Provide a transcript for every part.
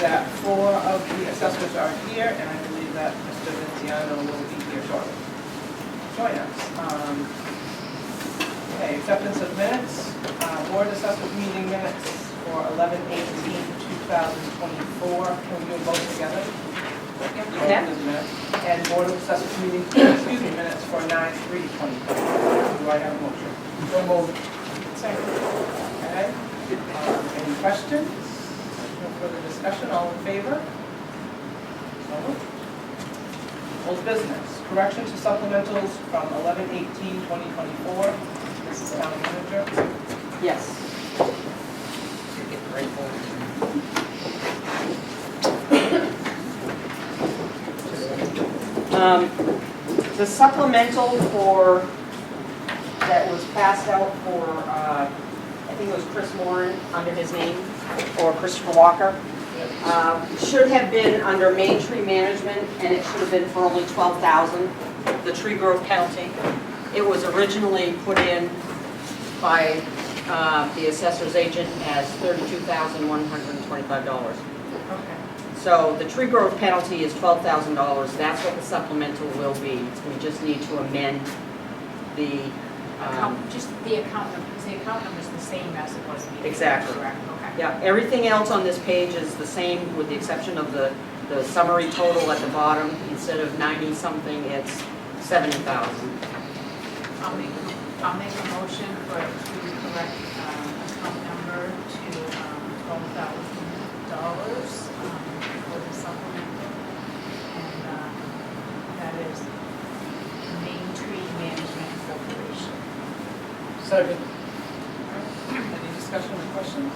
that 4 of the assessors are here, and I believe that Mr. Vinciano will be here shortly. Join us. Okay, acceptance of minutes, board assessors meeting minutes for 11/18/2024. Can we do them both together? Yeah. And board of assessors meeting, excuse me, minutes for 9/3/24. Do I have a motion? So moved. Second. Okay. Any questions? No further discussion, all in favor? So moved. Old business, correction to supplementals from 11/18/2024. This is town manager. Yes. The supplemental that was passed out for, I think it was Chris Warren under his name, or Christopher Walker, should have been under Main Tree Management, and it should have been for only $12,000, the tree growth penalty. It was originally put in by the assessor's agent as $32,125. Okay. So the tree growth penalty is $12,000. That's what the supplemental will be. We just need to amend the. Just the account number, because the account number is the same as it was before. Exactly. Correct, okay. Yeah, everything else on this page is the same with the exception of the summary total at the bottom. Instead of 90-something, it's 70,000. I'll make a motion to correct account number to $12,000 for the supplemental. And that is Main Tree Management Corporation. Second. Any discussion or questions?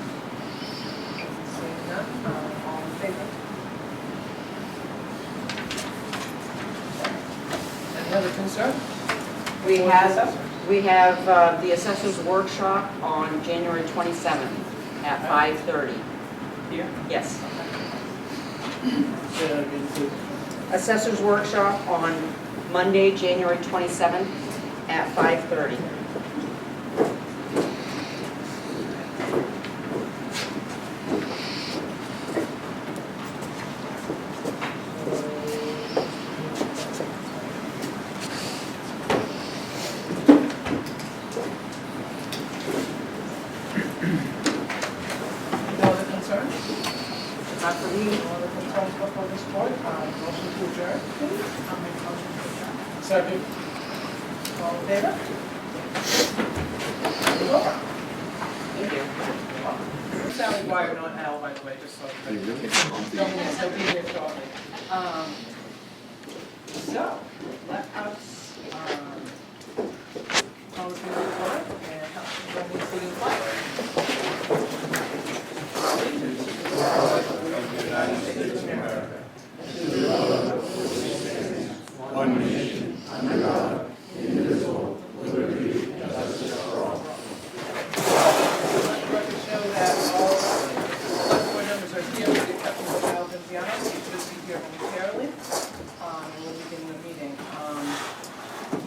Seeing none, all in favor? Any other concern? We Board have assessor? the assessor's workshop on January 27th at 5:30. Here? Yes. Say that again, please. Assessor's workshop on Monday, January 27th at 5:30. No other concerns? Not for me. No other concerns before this board? Motion to adjourn, please? I'll make a motion to adjourn. Second. All in favor? It's over. Thank you. Sally Dwyer, not Al, by the way, just so. He'll be here shortly. So, let us, call the meeting to order and have the Reading City Flag. One nation, under God, indivisible, with liberty and justice for all. Let the record show that all select board members are here with the exception of Al Vinciano, he should be here momentarily. And we'll begin the meeting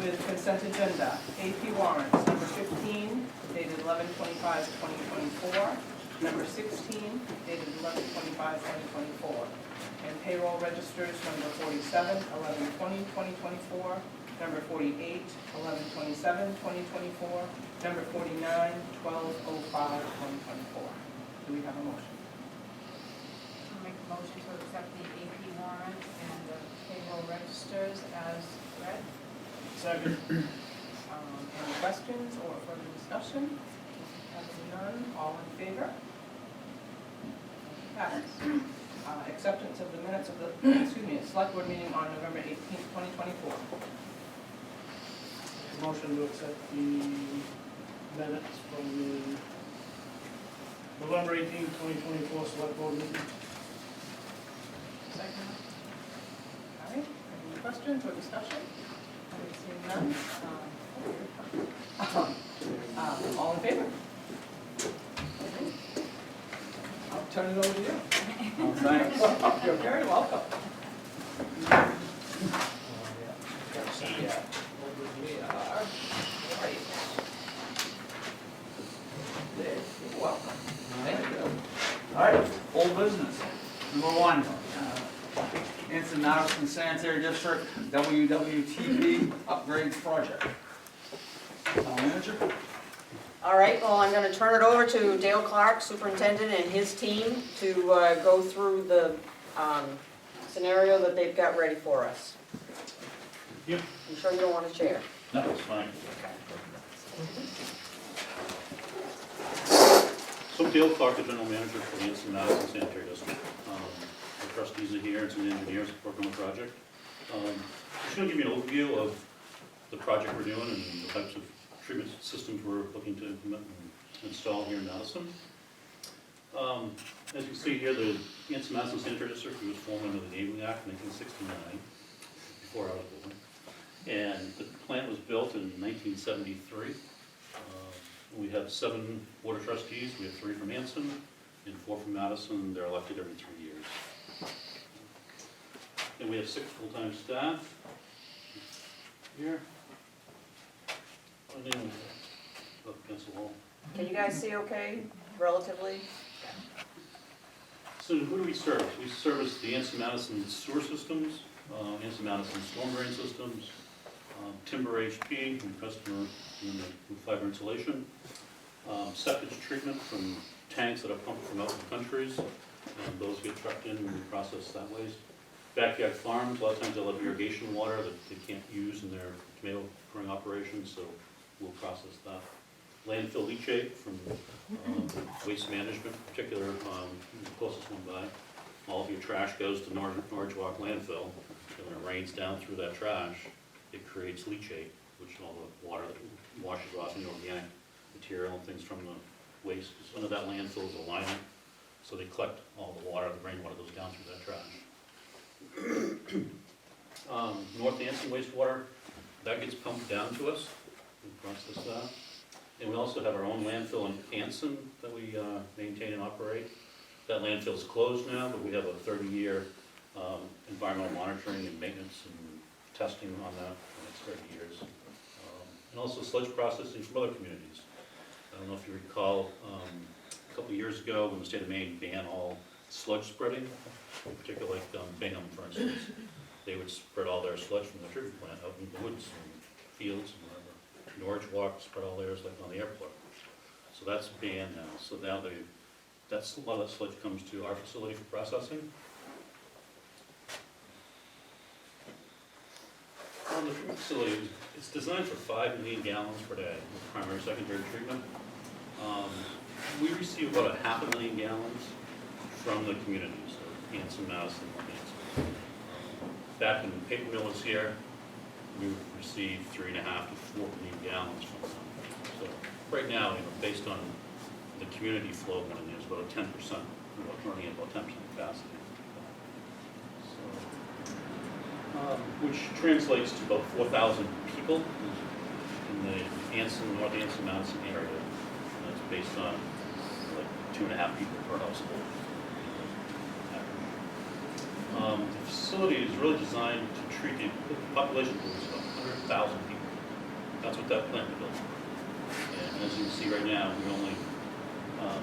with consent agenda. AP warrants, number 15, dated 11/25/2024. Number 16, dated 11/25/2024. And payroll registers, number 47, 11/20/2024. Number 48, 11/27/2024. Number 49, 12/05/2024. Do we have a motion? I'll make a motion to accept the AP warrant and the payroll registers as read. Second. Any questions or further discussion? Having none, all in favor? Passes. Acceptance of the minutes of the, select board meeting on November 18th, 2024. Motion to accept the minutes from the November 18th, 2024 select board meeting. Second. All right, any questions or discussion? Having seen none, all in favor? I'll turn it over to you. Thanks. You're very welcome. We are right. There, you're welcome. Thank you. All right, old business. Number Madison Sanitary District WWTP upgrade project. Town manager? All right, well, I'm gonna turn it over to Dale Clark, superintendent, and his team to go through the scenario that they've got ready for us. Yep. I'm sure you don't want a chair. No, it's fine. So I'm Dale Clark, the general manager for the Madison Sanitary District. The trustees are here and some engineers working on the project. Just going to give you an overview of the project we're doing and the types of treatment systems we're looking to implement and install here in Madison. As you can see here, the Madison Sanitary District was formed under the Enabling Act in 1969, before I was born. And the plant was built in 1973. We have 7 board of trustees. We have 3 from Anson and 4 from Madison. They're elected every 3 years. And we have 6 full-time staff here. Up against the wall. Can you guys see okay, relatively? So who do we service? We service the Anson-Madison sewer systems, Anson-Madison storm drain systems, timber HP, and customer with fiber insulation, septic treatment from tanks that are pumped from out in the countries, and those get trucked in and we process that waste. Backyard farms, a lot of times they'll have irrigation water that they can't use in their tomato growing operations, so we'll process that. Landfill leachate from waste management, in particular, the closest one by. All of your trash goes to Norwich Walk landfill, and when it rains down through that trash, it creates leachate, which is all the water that washes off any organic material and things from the waste. Because under that landfill is a liner, so they collect all the water, the rainwater goes down through that trash. North Anson wastewater, that gets pumped down to us, we process that. And we also have our own landfill in Anson that we maintain and operate. That landfill is closed now, but we have a 30-year environmental monitoring and maintenance and testing on that for the next 30 years. And also sludge processing from other communities. I don't know if you recall, a couple of years ago when the state of Maine banned all sludge spreading, in particular like Bingham, for instance. They would spread all their sludge from the treatment plant out in the woods and fields and wherever. Norwich Walk spread all theirs like on the airport. So that's banned now. So now that's a lot of that sludge comes to our facility for processing. On the treatment facility, it's designed for 5 million gallons per day with primary, secondary treatment. We receive about 500,000 gallons from the communities of Anson, Madison, and Anson. Back when the paper mill was here, we received 3.5 to 4 million gallons from them. So right now, based on the community flow, there's about 10%, running at about 10% capacity. So, which translates to about 4,000 people in the Anson, North Anson, Madison area. And that's based on like 2.5 people per household. The facility is really designed to treat the population of about 100,000 people. That's what that plant built. And as you can see right now, we only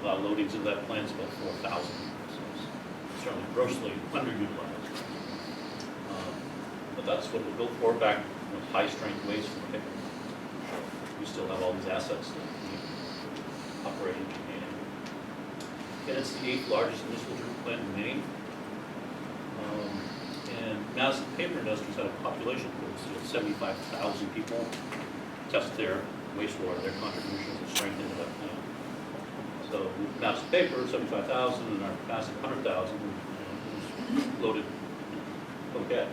allow loadings of that plant is about 4,000 people. So it's certainly grossly underutilized. But that's what it was built for back with high strength waste from the paper. We still have all these assets that we operate in Maine. And it's the 8th largest municipal treatment plant in Maine. And Madison Paper Industries had a population of 75,000 people test their wastewater, their contributions and strength into that plant. So Madison Paper, 75,000, and our capacity 100,000 was loaded okay.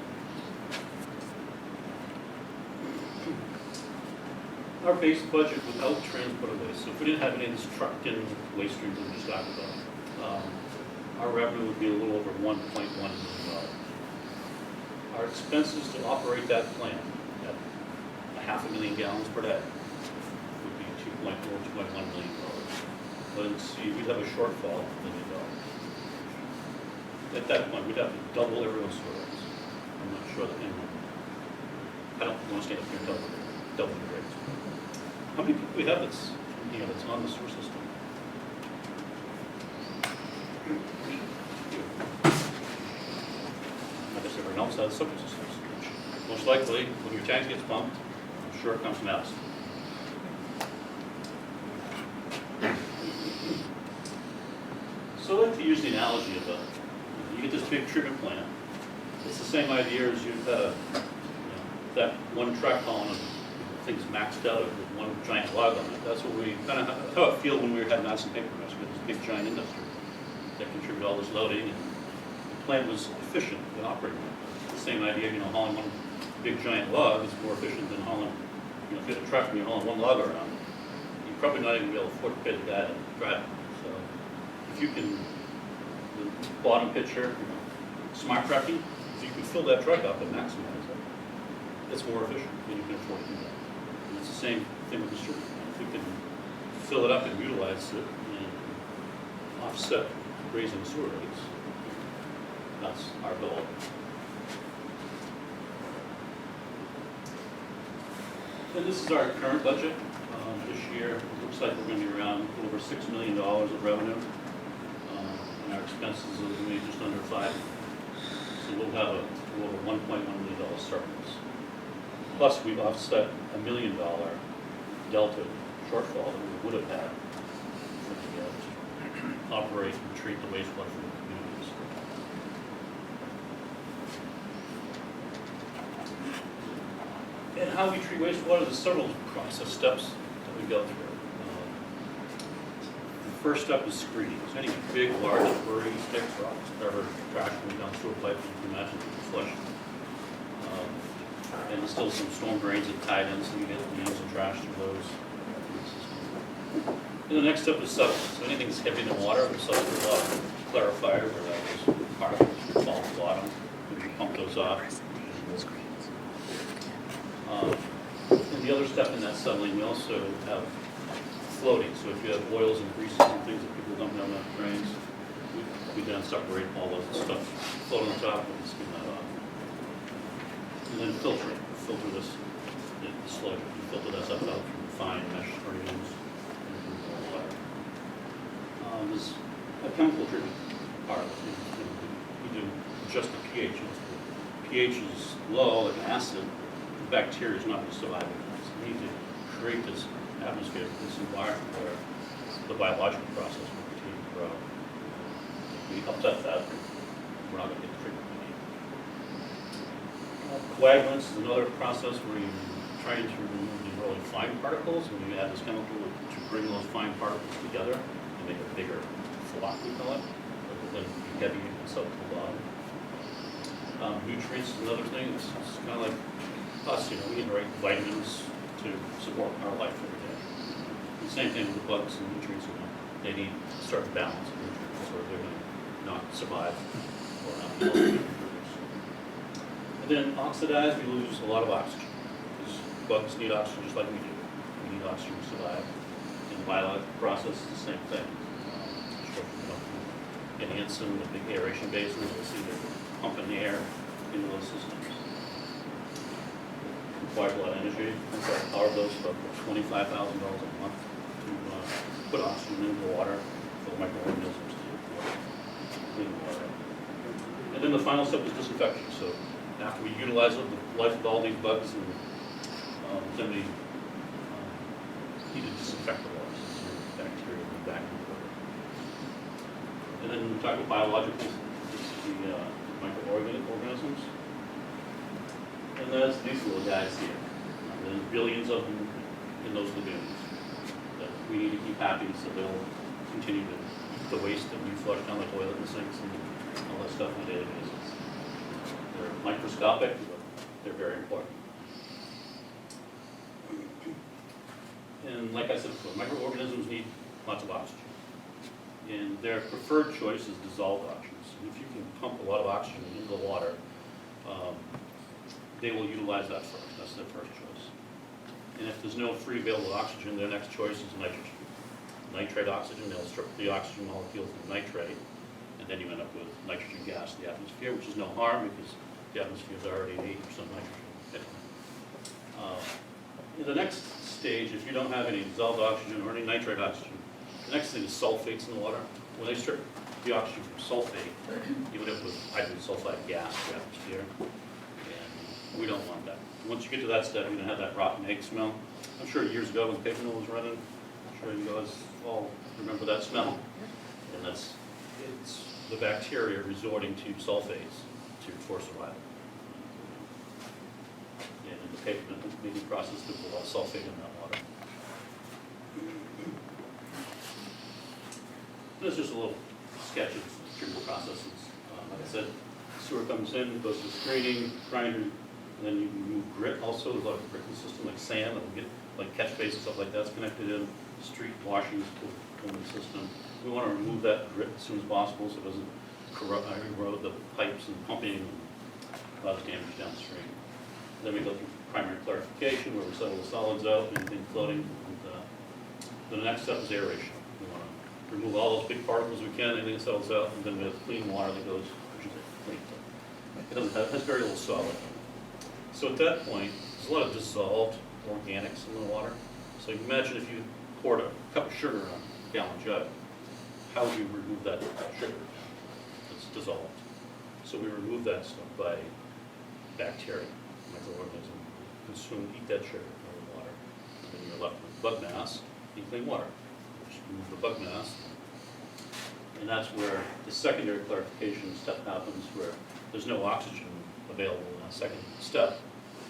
Our base budget without transport of waste, so if we didn't have any of this trucked in waste streams that we just talked about, our revenue would be a little over $1.1 million. Our expenses to operate that plant at 500,000 gallons per day would be $2.1 million. Let's see, we'd have a shortfall of $1 million. At that point, we'd have to double everyone's sewer rates. I'm not sure that anyone, I don't want to stand up here and double the rates. How many people do we have that's on the sewer system? I guess everyone else outside the septic systems, which most likely, when your tank gets pumped, I'm sure it comes from Madison. So I like to use the analogy of you get this big treatment plant. It's the same idea as you've got that one track hauling of things maxed out with one giant log on it. That's what we kind of how it feel when we had Madison Paper Mills. We had this big giant industry that contributed all this loading, and the plant was efficient in operating. The same idea, hauling one big giant log is more efficient than hauling, if you had a truck and you're hauling one log around, you're probably not even be able to afford to pay the guy to drive it. So if you can, the bottom picture, smart trucking, if you can fill that truck up and maximize it, it's more efficient than you can afford to do that. And it's the same thing with the street. If you can fill it up and utilize it and offset raising sewer rates, that's our goal. And this is our current budget. This year, it looks like we're going to be around a little over $6 million of revenue. And our expenses are going to be just under 5. So we'll have a little over $1.1 million surplus. Plus, we've offset $1 million delta shortfall that we would have had to operate and treat the wastewater for the communities. And how we treat wastewater, there's several process steps that we go through. The first step is screening. So any big, large debris, sticks, rocks, whatever, trash coming down through a pipe, you can imagine it's flushed. And there's still some storm drains that tied in, so you get leaves and trash through those. And the next step is suds. So anything that's heavy in the water, we suds a lot of clarifier where those particles fall to the bottom. We can pump those off. And the other step in that settling, we also have floating. So if you have oils and greases and things that people dump down the drains, we then separate all of the stuff, float on top, and skim that off. And then filter it. Filter this sludge. We filter that stuff out through fine mesh screens and water. There's a chemical treatment part of it. We do just the pH. If the pH is low, like acid, the bacteria is not going to survive. So we need to create this atmosphere, this environment where the biological process will continue to grow. If we upset that, we're not going to get the treatment we need. Coagulants is another process where you're trying to remove the really fine particles, and you add this chemical to bring those fine particles together and make a bigger flock, we call it, rather than be heavy and sub to the bottom. Nutrients is another thing. It's kind of like us, we need the right vitamins to support our life every day. The same thing with the bugs and nutrients. They need a certain balance of nutrients, or they're going to not survive or not be able to reproduce. And then oxidize, we lose a lot of oxygen, because bugs need oxygen just like we do. We need oxygen to survive. And the biological process is the same thing. In the insulin, the big aeration basins, you'll see they're pumping the air into those systems. Requires a lot of energy. That's our power bills for $25,000 a month to put oxygen into the water for microorganisms to clean the water. And then the final step is disinfection. So after we utilize it, the life of all these bugs, and then we need to disinfect the water so the bacteria will be back in the water. And then we talk about biologicals, the microorganisms. And that's these little guys here. There's billions of them in those lagoons that we need to keep happy so they'll continue to eat the waste that we flush down the toilet and sinks and all that stuff on a daily basis. They're microscopic, but they're very important. And like I said before, microorganisms need lots of oxygen. And their preferred choice is dissolved oxygen. So if you can pump a lot of oxygen into the water, they will utilize that first. That's their first choice. And if there's no free available oxygen, their next choice is nitrogen. Nitrate oxygen, they'll strip the oxygen molecules of nitrate, and then you end up with nitrogen gas in the atmosphere, which is no harm because the atmosphere is already 80% nitrogen. In the next stage, if you don't have any dissolved oxygen or any nitrate oxygen, the next thing is sulfates in the water. When they start the oxygen from sulfate, you would have with hydrogen sulfide gas to the atmosphere. And we don't want that. Once you get to that step, you're gonna have that rotten egg smell. I'm sure years ago when paper mill was running, I'm sure you guys all remember that smell. And it's the bacteria resorting to sulfates for survival. And in the paper making process, there's a lot of sulfate in that water. This is just a little sketch of treatment processes. Like I said, sewer comes in, goes to screening, grinder, and then you can remove grit also. There's a lot of grit in the system, like sand, that will get, like catch base and stuff like that's connected in, street washings to the system. We want to remove that grit as soon as possible so it doesn't erode the pipes and pumping and cause damage downstream. Then we go through primary clarification where we settle the solids out, anything floating. And the next step is aeration. We want to remove all those big particles we can, anything that settles out, and then we have clean water that goes, which is clean. It doesn't have, has very little solid. So at that point, there's a lot of dissolved organics in the water. So you can imagine if you poured a cup of sugar on a gallon jug, how would you remove that sugar? It's dissolved. So we remove that stuff by bacteria, microorganisms, consume, eat that sugar out of the water. And then you're left with bug mass and clean water. Just remove the bug mass. And that's where the secondary clarification step happens, where there's no oxygen available in that second step.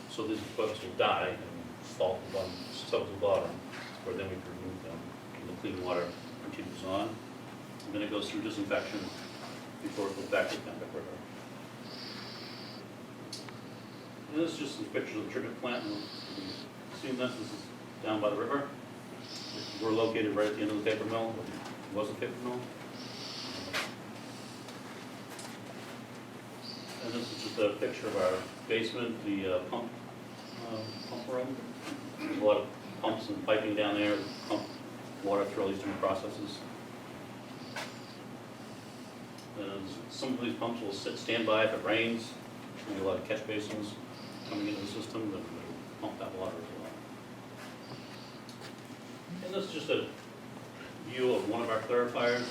So these bugs will die and fall to the bottom, settle to the bottom, where then we can remove them. And the clean water continues on. And then it goes through disinfection before it goes back to the Kennebec River. And this is just some pictures of the treatment plant. You've seen this. This is down by the river. We're located right at the end of the paper mill. It was a paper mill. And this is just a picture of our basement, the pump room. There's a lot of pumps and piping down there, pump water through all these different processes. And some of these pumps will stand by if it rains. There's a lot of catch basins coming into the system that will pump that water as well. And this is just a view of one of our clarifiers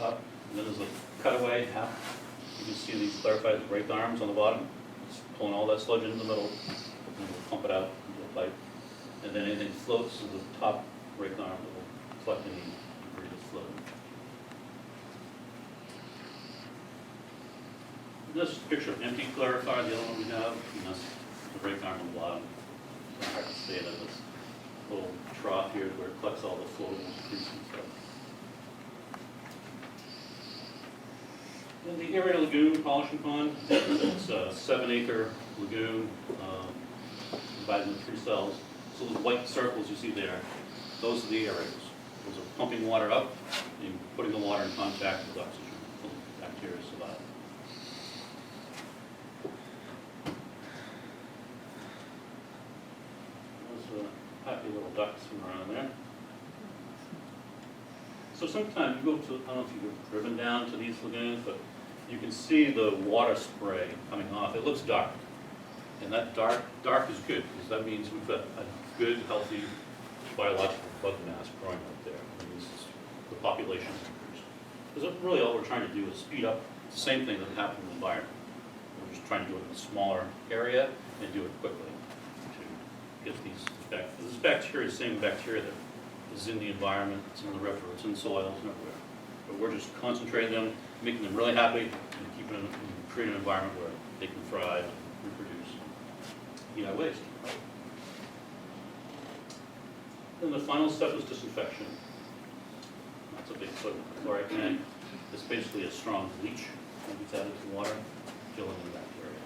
up. And then there's a cutaway half. You can see these clarifiers with brake arms on the bottom. It's pulling all that sludge into the middle, and we'll pump it out into a pipe. And then anything floats to the top brake arm that will collect any debris that's floating. And this is a picture of an empty clarifier, the other one we have, and that's the brake arm on the bottom. It's hard to see it in this little trough here where it collects all the floatables, grease and stuff. And the area lagoon polishing pond, it's a 7-acre lagoon divided into 3 cells. So those white circles you see there, those are the areas. Those are pumping water up and putting the water in contact with oxygen so the bacteria survive. Those happy little ducks from around there. So sometimes you go to, I don't know if you've driven down to these lagoons, but you can see the water spray coming off. It looks dark. And that dark is good, because that means we've got a good, healthy, biological bug mass growing out there. It means the population is increased. Because really all we're trying to do is speed up the same thing that happened in the environment. We're just trying to do it in a smaller area and do it quickly to get these bacteria. This bacteria is the same bacteria that is in the environment, it's in the river, it's in soils, and everywhere. But we're just concentrating them, making them really happy, and keeping them, creating an environment where they can thrive, reproduce, eat our waste. Then the final step is disinfection. That's a big sodium chloride tank. It's basically a strong bleach that gets added to water, killing the bacteria.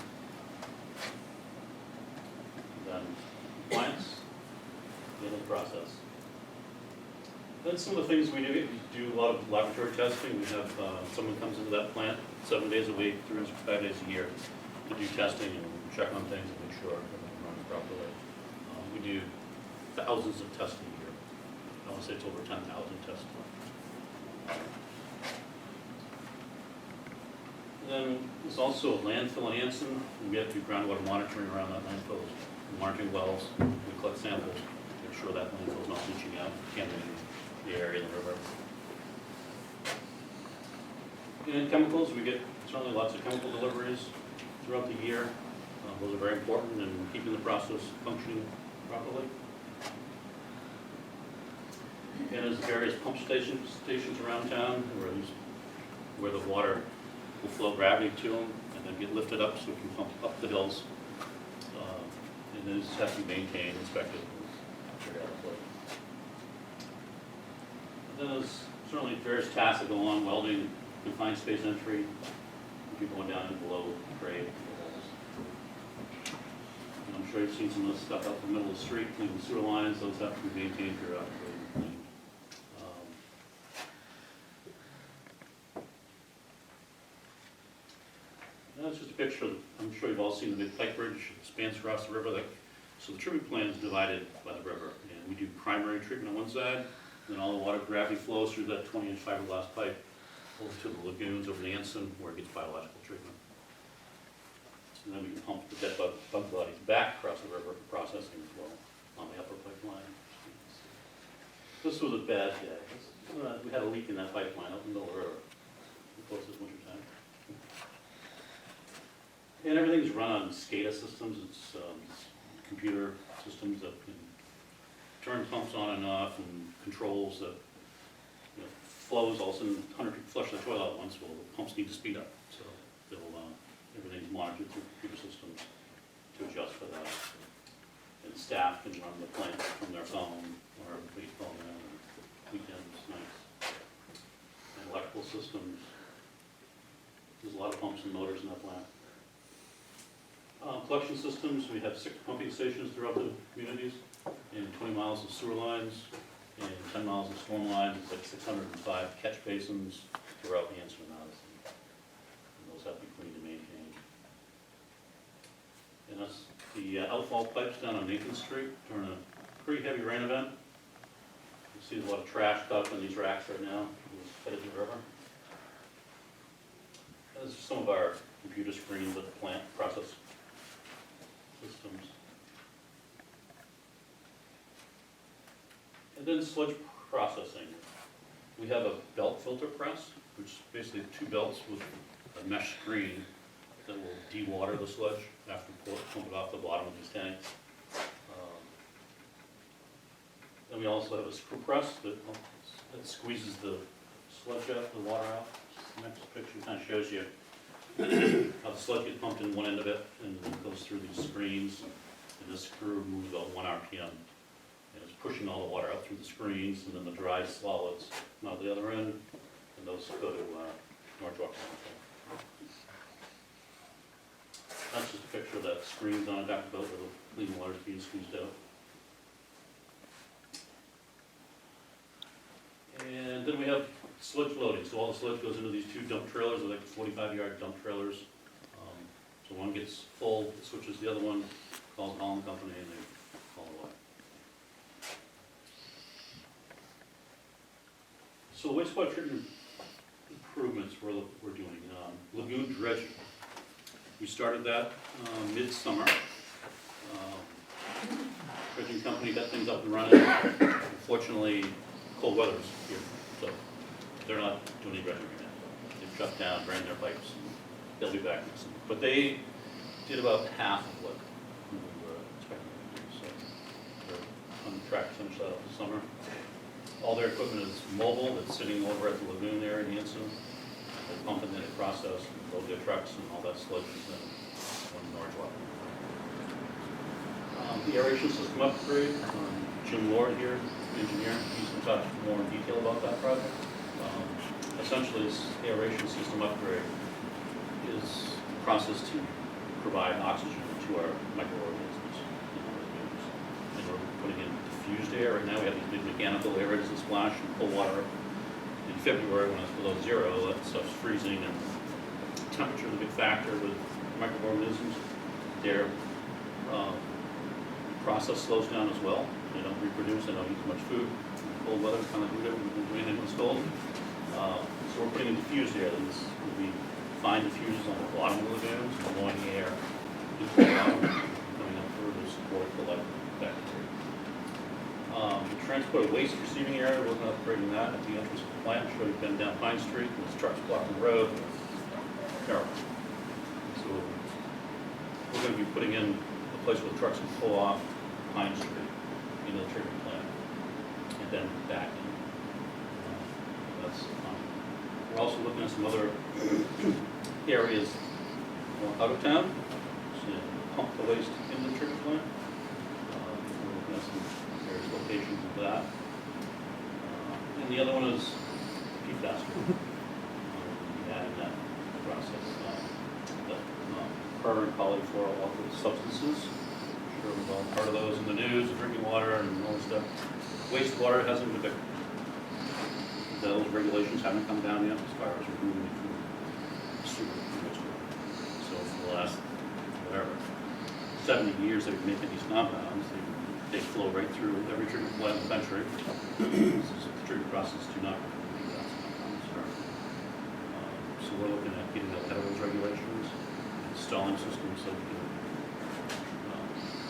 Then compliance, the end of the process. Then some of the things we do a lot of laboratory testing. We have someone comes into that plant 7 days a week, 365 days a year to do testing and check on things and make sure everything runs properly. We do thousands of tests a year. I want to say it's over 10,000 tests. Then there's also a landfill in Anson, and we have to do groundwater monitoring around that landfill, monitoring wells, we collect samples, make sure that landfill is not leaching out, contaminating the area and the river. And chemicals, we get certainly lots of chemical deliveries throughout the year. Those are very important in keeping the process functioning properly. And there's various pump stations around town where the water will flow gravity to them and then get lifted up so it can pump up the hills. And then this has to be maintained, inspected, periodically. And then there's certainly various tasks that go on, welding, confined space entry, people going down and below grade. And I'm sure you've seen some of this stuff out in the middle of the street, cleaning sewer lines, those have to be maintained periodically. That's just a picture of, I'm sure you've all seen the big pipe bridge that spans across the river. So the treatment plant is divided by the river, and we do primary treatment on one side, then all the water gravity flows through that 20-inch fiberglass pipe over to the lagoons over the Anson where it gets biological treatment. And then we can pump the dead bug bodies back across the river for processing as well on the upper pipeline. This was a bad day. We had a leak in that pipeline up in the middle of the river, of course, this winter time. And everything's run on SCADA systems. It's computer systems that can turn pumps on and off and controls that flows. All of a sudden, 100 people flush the toilet at once. Well, the pumps need to speed up, so everything's monitored through computer systems to adjust for that. And staff can run the plant from their phone or baseball man, weekends, nights. And electrical systems. There's a lot of pumps and motors in that plant. Collection systems, we have 6 pumping stations throughout the communities, and 20 miles of sewer lines, and 10 miles of storm lines. It's like 605 catch basins throughout the Anson and Madison. And those have to be cleaned and maintained. And that's the outfall pipes down on Nathan Street during a pretty heavy rain event. You see a lot of trash stuff in these racks right now. It's headed to the river. This is some of our computer screens at the plant process systems. And then sludge processing. We have a belt filter press, which is basically 2 belts with a mesh screen that will de-water the sludge after we pump it off the bottom of these tanks. Then we also have a screw press that squeezes the sludge out, the water out. The next picture kind of shows you how the sludge gets pumped in one end of it and it goes through these screens, and this screw moves about 1 RPM. And it's pushing all the water out through the screens, and then the dry solids come out the other end, and those go to Norfolk. That's just a picture of that screens on a dock boat where the clean water is being squeezed out. And then we have sludge loading. So all the sludge goes into these 2 dump trailers, they're like 45-yard dump trailers. So one gets full, it switches the other one, calls the hauling company, and they haul it away. So the wastewater treatment improvements we're doing. Lagoon dredging. We started that mid-summer. Dredging company got things up and running. Unfortunately, cold weather's here, so they're not doing any dredging right now. They've shut down, drained their pipes, and they'll be back next summer. But they did about half of what we were expecting to do, so they're on track to finish that up this summer. All their equipment is mobile, it's sitting over at the lagoon there in the Anson. They're pumping in the process, load their trucks, and all that sludge is in Norfolk. The aeration system upgrade, Jim Lord here, engineer, he's going to talk more in detail about that project. Essentially, this aeration system upgrade is a process to provide oxygen to our microorganisms in our lagoons. And we're putting in diffused air. Right now we have these big mechanical aerators that splash and pull water. In February, when it's below 0, that stuff's freezing, and temperature is a big factor with microorganisms. Their process slows down as well. They don't reproduce, they don't eat as much food. Cold weather kind of do it when it was cold. So we're putting in diffused air. This will be fine diffusers on the bottom of the lagoons, and blowing the air into the bottom, coming up through to support the life bacteria. The transport waste receiving area, we're looking at upgrading that at the entrance of the plant. Sure, you've been down Pine Street, and there's trucks blocking the road. Terrible. So we're going to be putting in a place where trucks can pull off Pine Street into the treatment plant and then back in. That's we're also looking at some other areas out of town, so pump the waste into the treatment plant. We're looking at some various locations of that. And the other one is PFAS. We added that process. Per and polyfluoroalkyl substances. Sure, we've all heard of those in the news, drinking water and all this stuff. Wastewater hasn't been big. Those regulations haven't come down yet as far as removing it from sewer and wastewater. So for the last, whatever, 70 years they've been making these compounds. They flow right through every treatment plant in the country. The treatment process do not do that compounds. So we're looking at getting ahead of those regulations, installing systems so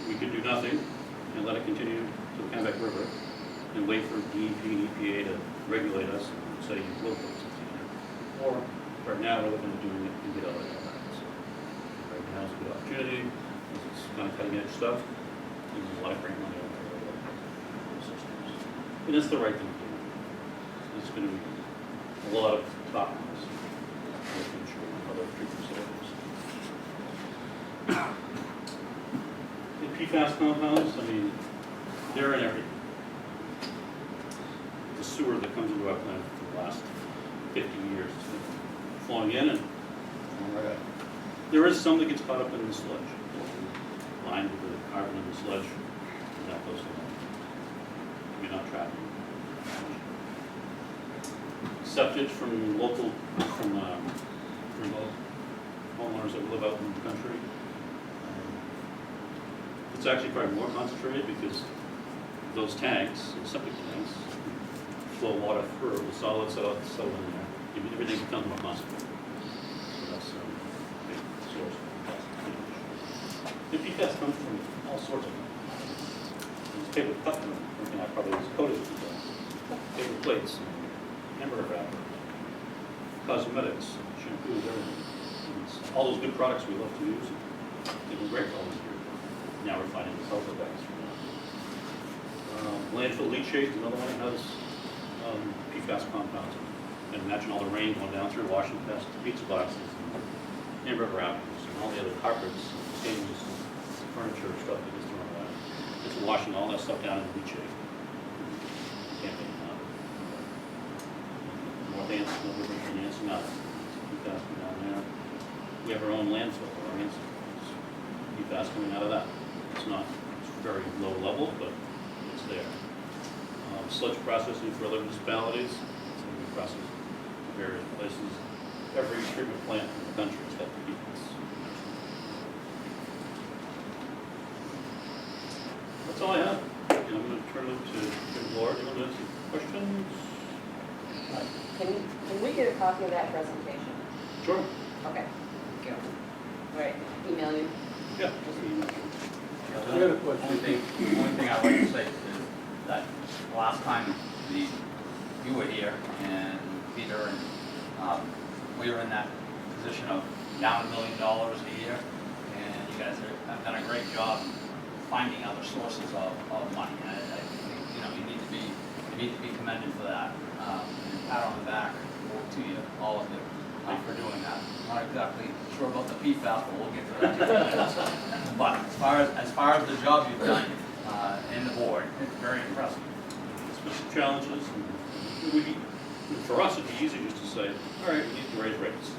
we could do nothing and let it continue to the Kennebec River and wait for DEP and EPA to regulate us and say you will put something in there. Or right now we're looking at doing it and get out of that. So right now is a good opportunity. It's kind of cutting edge stuff. There's a lot of grant money out there for systems. And it's the right thing to do. It's going to be a lot of talk on this. Making sure other treatment facilities. The PFAS compounds, I mean, they're in everything. The sewer that comes into our plant for the last 50 years has been flowing in and flowing right out. There is some that gets caught up in the sludge, lined with the carbon in the sludge, and that goes along. You're not trapping. Septic from local, from homeowners that live out in the country. It's actually probably more concentrated because those tanks, the septic tanks, flow water through the solids that are settled in there. Everything becomes more concentrated. So that's a big source of contamination. The PFAS comes from all sorts of things. There's paper cup, I probably was coated with PFAS. Paper plates, hamburger wrappers, cosmetics, shampoos, everything. All those good products we love to use. They've been great for all these years. Now we're finding the sulfur bags from that. Landfill leachate, another one that has PFAS compounds. And imagine all the rain going down through washing past pizza boxes, and hamburger wrappers, and all the other carpets, stains, furniture, stuff that is thrown away. It's washing all that stuff down in the leachate. Can't make it out. North Anson, no different from Anson, not PFAS coming down there. We have our own landfill, our Anson. PFAS coming out of that. It's not, it's very low level, but it's there. Sludge processing for other municipalities, so we process in various places. Every treatment plant in the country has got the PFAS. That's all I have. And I'm going to turn it to Laura. Do you want to answer questions? Can we get a copy of that presentation? Sure. Okay. Thank you. All right, email you. Yeah. I got a question. The only thing I'd like to say is that last time you were here and Peter and we were in that position of down $1 million a year, and you guys have done a great job finding other sources of money. And I think you need to be commended for that. And pat on the back to you, all of you, for doing that. Not exactly sure about the PFAS, but we'll get to that. But as far as the job you've done in the board, it's very impressive. Special challenges. And for us, it'd be easy just to say, all right, we need to raise rates.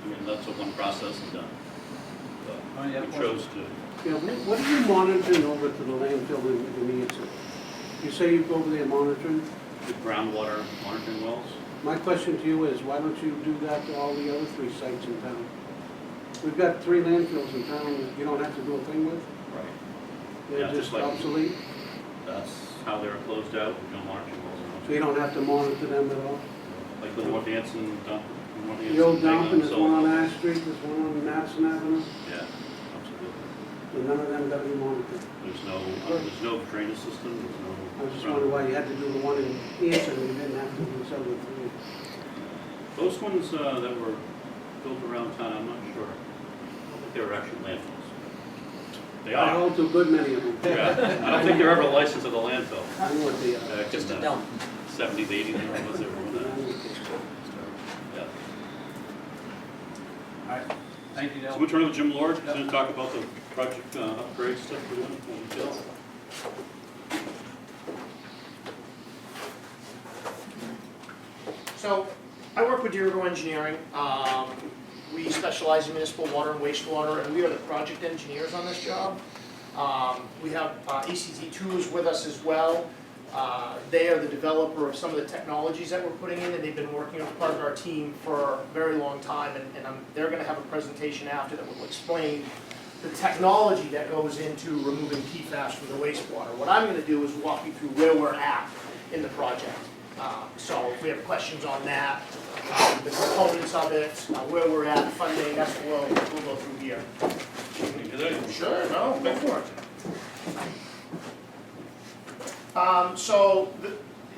I mean, that's a one process and done. But we chose to. Yeah, what are you monitoring over to the landfill in Anson? You say you go over there monitoring? The groundwater monitoring wells. My question to you is, why don't you do that to all the other 3 sites in town? We've got 3 landfills in town that you don't have to do a thing with. Right. They're Yeah, just just like- obsolete, That's how they're closed out. We don't monitor wells. so you don't have to monitor them at all. Like the North Anson dump. The old dump, and there's one on Ash Street, there's one on Madison Avenue. Yeah, absolutely. And none of them got to be monitored. There's no drainage system, there's no. I was just wondering why you had to do the one in Anson and you didn't have to do the other three. Those ones that were built around town, I'm not sure. I don't think they were actually landfills. They I are. hold to a good many of them. Yeah. I don't think they're ever licensed as a landfill. I know what they are. Just in the 70s, 80s, or was there one of that? Yeah. All right, thank you, So Dale. we'll turn over to Jim Lord, who's going to talk about the project upgrade stuff we're doing. Details. So, I work with Dirigo Engineering. We specialize in municipal water and wastewater, and we are the project engineers on this job. We have ECT2 is with us as well. They are the developer of some of the technologies that we're putting in, and they've been working as part of our team for a very long time, and they're going to have a presentation after that will explain the technology that goes into removing PFAS from the wastewater. What I'm going to do is walk you through where we're at in the project. So if we have questions on that, the components of it, where we're at, funding, that's what we'll go through here. Sure, no, go for it.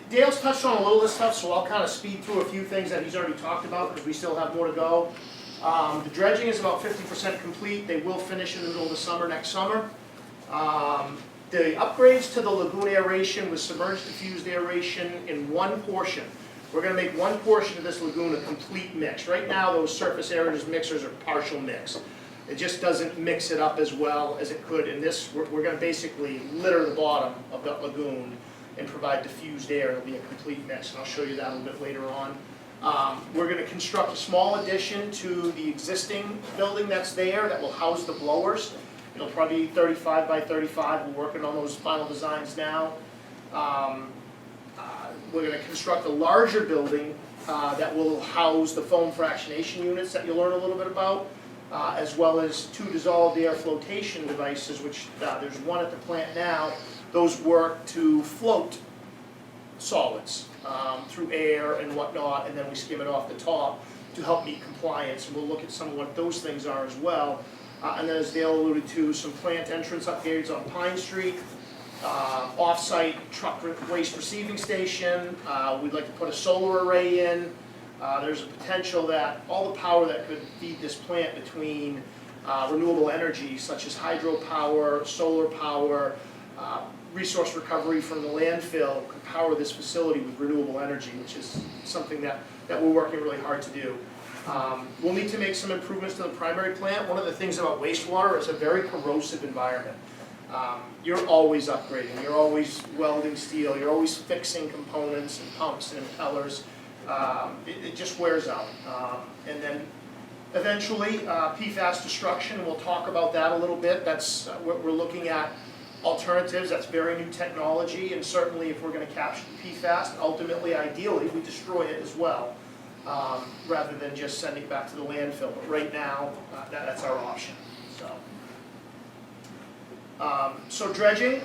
Dale's touched on a little of this stuff, so I'll kind of speed through a few things that he's already talked about because we still have more to go. The dredging is about 50% complete. They will finish in the middle of the summer, next summer. The upgrades to the lagoon aeration with submerged diffused aeration in one portion. We're going to make one portion of this lagoon a complete mix. Right now, those surface aerators mixers are partial mix. It just doesn't mix it up as well as it could. In this, we're going to basically litter the bottom of that lagoon and provide diffused air. It'll be a complete mix, and I'll show you that a little bit later on. We're going to construct a small addition to the existing building that's there that will house the blowers. It'll probably be 35 by 35. We're working on those final designs now. We're going to construct a larger building that will house the foam fractionation units that you'll learn a little bit about, as well as 2 dissolved air flotation devices, which there's one at the plant now. Those work to float solids through air and whatnot, and then we skim it off the top to help meet compliance. And we'll look at some of what those things are as well. And then, as Dale alluded to, some plant entrance upgrades on Pine Street, off-site truck waste receiving station. We'd like to put a solar array in. There's a potential that all the power that could feed this plant between renewable energy, such as hydropower, solar power, resource recovery from the landfill, could power this facility with renewable energy, which is something that we're working really hard to do. We'll need to make some improvements to the primary plant. One of the things about wastewater is a very corrosive environment. You're always upgrading, you're always welding steel, you're always fixing components and pumps and impellers. It just wears out. And then eventually PFAS destruction, and we'll talk about that a little bit. That's what we're looking at. Alternatives, that's very new technology, and certainly if we're going to capture the PFAS, ultimately, ideally, we destroy it as well. Rather than just sending it back to the landfill. But right now, that's our option. So dredging,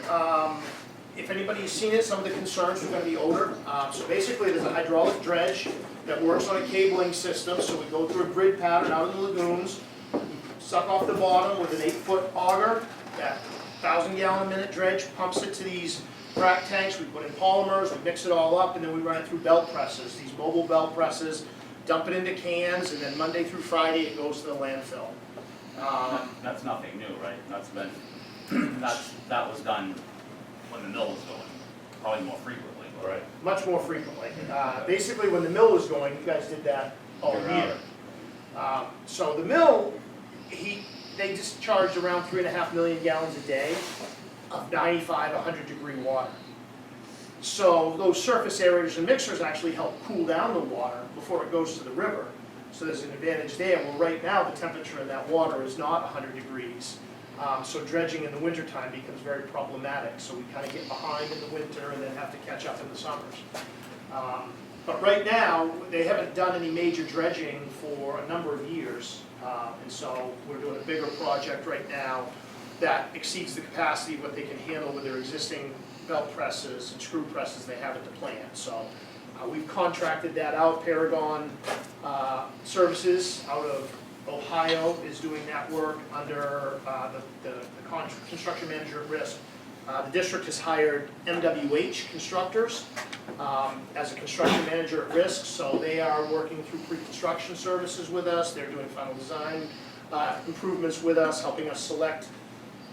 if anybody's seen it, some of the concerns are going to be odor. So basically, there's a hydraulic dredge that works on a cabling system. So we go through a grid pattern out in the lagoons, suck off the bottom with an 8-foot auger. That 1,000-gallon-a-minute dredge pumps it to these frac tanks. We put in polymers, we mix it all up, and then we run it through belt presses, these mobile belt presses, dump it into cans, and then Monday through Friday it goes to the landfill. That's nothing new, right? That's been, that was done when the mill was going, probably more frequently. But Right. Much more frequently. Basically, when the mill was going, you guys did that all year. So the mill, they discharged around 3.5 million gallons a day of 95, 100-degree water. So those surface aerators and mixers actually help cool down the water before it goes to the river. So there's an advantage there. Well, right now the temperature in that water is not 100 degrees. So dredging in the wintertime becomes very problematic. So we kind of get behind in the winter and then have to catch up in the summers. But right now, they haven't done any major dredging for a number of years. And so we're doing a bigger project right now that exceeds the capacity of what they can handle with their existing belt presses and screw presses they have at the plant. So we've contracted that out. Paragon Services out of Ohio is doing that work under the construction manager at risk. The district has hired MWH Constructors as a construction manager at risk, so they are working through pre-construction services with us. They're doing final design improvements with us, helping us select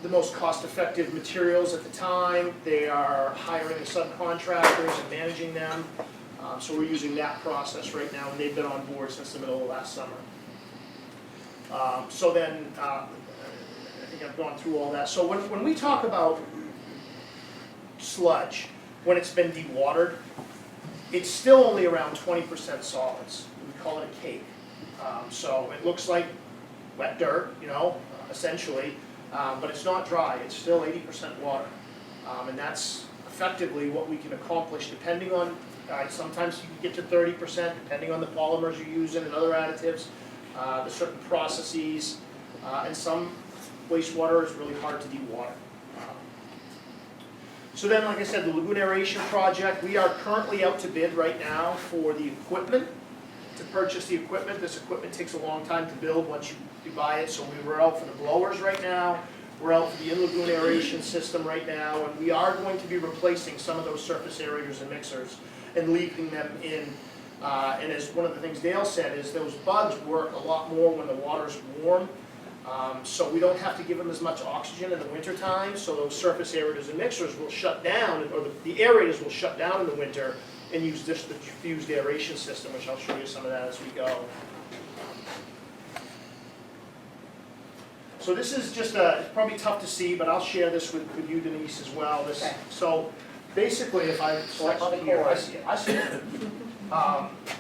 the most cost-effective materials at the time. They are hiring the subcontractors and managing them. So we're using that process right now, and they've been on board since the middle of last summer. So then, I think I've gone through all that. So when we talk about sludge, when it's been dewatered, it's still only around 20% solids. We call it a cake. So it looks like wet dirt, you know, essentially, but it's not dry. It's still 80% water. And that's effectively what we can accomplish depending on, sometimes you can get to 30% depending on the polymers you're using and other additives, the certain processes, and some wastewater is really hard to dewater. So then, like I said, the lagoon aeration project, we are currently out to bid right now for the equipment, to purchase the equipment. This equipment takes a long time to build once you buy it, so we're out for the blowers right now. We're out for the in-lagoon aeration system right now, and we are going to be replacing some of those surface aerators and mixers and leaving them in. And as one of the things Dale said is those bugs work a lot more when the water's warm. So we don't have to give them as much oxygen in the wintertime, so those surface aerators and mixers will shut down, or the aerators will shut down in the winter and use just the diffused aeration system, which I'll show you some of that as we go. So this is just it's probably tough to see, but I'll share this with you, Denise, as well. This, Okay. So basically, if I select here, I see it. I see it.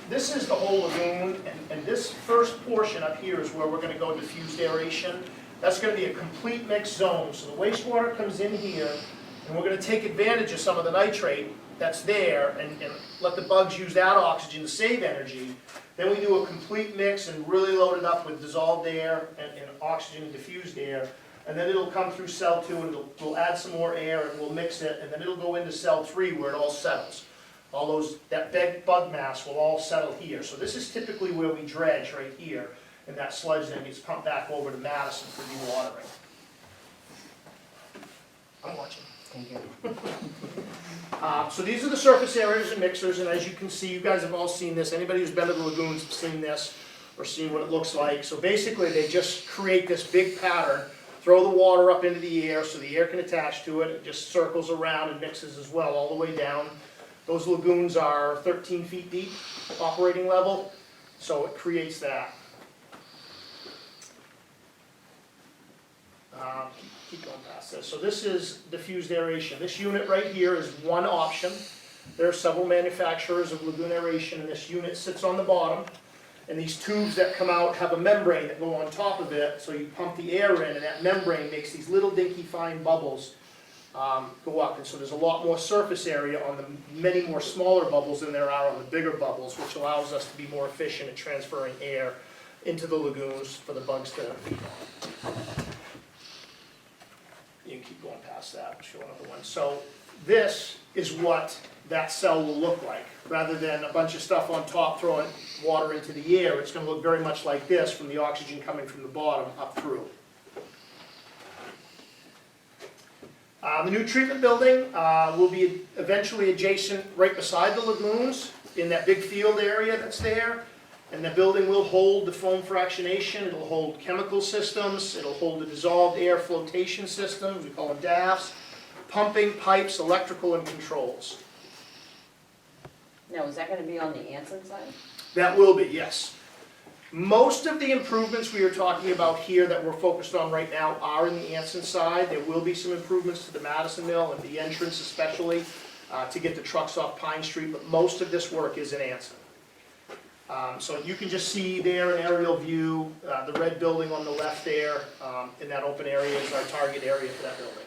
This is the whole lagoon, and this first portion up here is where we're going to go diffused aeration. That's going to be a complete mixed zone. So the wastewater comes in here, and we're going to take advantage of some of the nitrate that's there and let the bugs use that oxygen to save energy. Then we do a complete mix and really load it up with dissolved air and oxygen and diffused air. And then it'll come through cell 2 and we'll add some more air and we'll mix it, and then it'll go into cell 3 where it all settles. That big bug mass will all settle here. So this is typically where we dredge right here, and that sludge then gets pumped back over to Madison for dewatering. I'm watching. Thank you. So these are the surface areas and mixers, and as you can see, you guys have all seen this. Anybody who's been to the lagoons has seen this or seen what it looks like. So basically they just create this big pattern, throw the water up into the air so the air can attach to it. It just circles around and mixes as well all the way down. Those lagoons are 13 feet deep, operating level, so it creates that. Keep going past this. So this is diffused aeration. This unit right here is one option. There are several manufacturers of lagoon aeration, and this unit sits on the bottom. And these tubes that come out have a membrane that go on top of it, so you pump the air in, and that membrane makes these little dinky fine bubbles go up. And so there's a lot more surface area on the many more smaller bubbles than there are on the bigger bubbles, which allows us to be more efficient at transferring air into the lagoons for the bugs to feed on. You can keep going past that, show another one. So this is what that cell will look like. Rather than a bunch of stuff on top throwing water into the air, it's going to look very much like this from the oxygen coming from the bottom up through. The new treatment building will be eventually adjacent right beside the lagoons in that big field area that's there. And the building will hold the foam fractionation, it'll hold chemical systems, it'll hold the dissolved air flotation systems, we call them DAFs, pumping, pipes, electrical, and controls. Now, is that going to be on the Anson side? That will be, yes. Most of the improvements we are talking about here that we're focused on right now are in the Anson side. There will be some improvements to the Madison Mill and the entrance especially to get the trucks off Pine Street, but most of this work is in Anson. So you can just see there an aerial view, the red building on the left there in that open area is our target area for that building.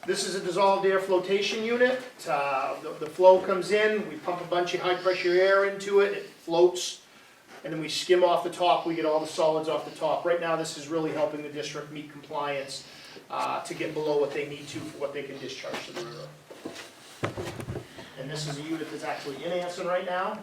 This is a dissolved air flotation unit. The flow comes in, we pump a bunch of high pressure air into it, it floats, and then we skim off the top, we get all the solids off the top. Right now this is really helping the district meet compliance to get below what they need to for what they can discharge to the river. And this is a unit that's actually in Anson right now.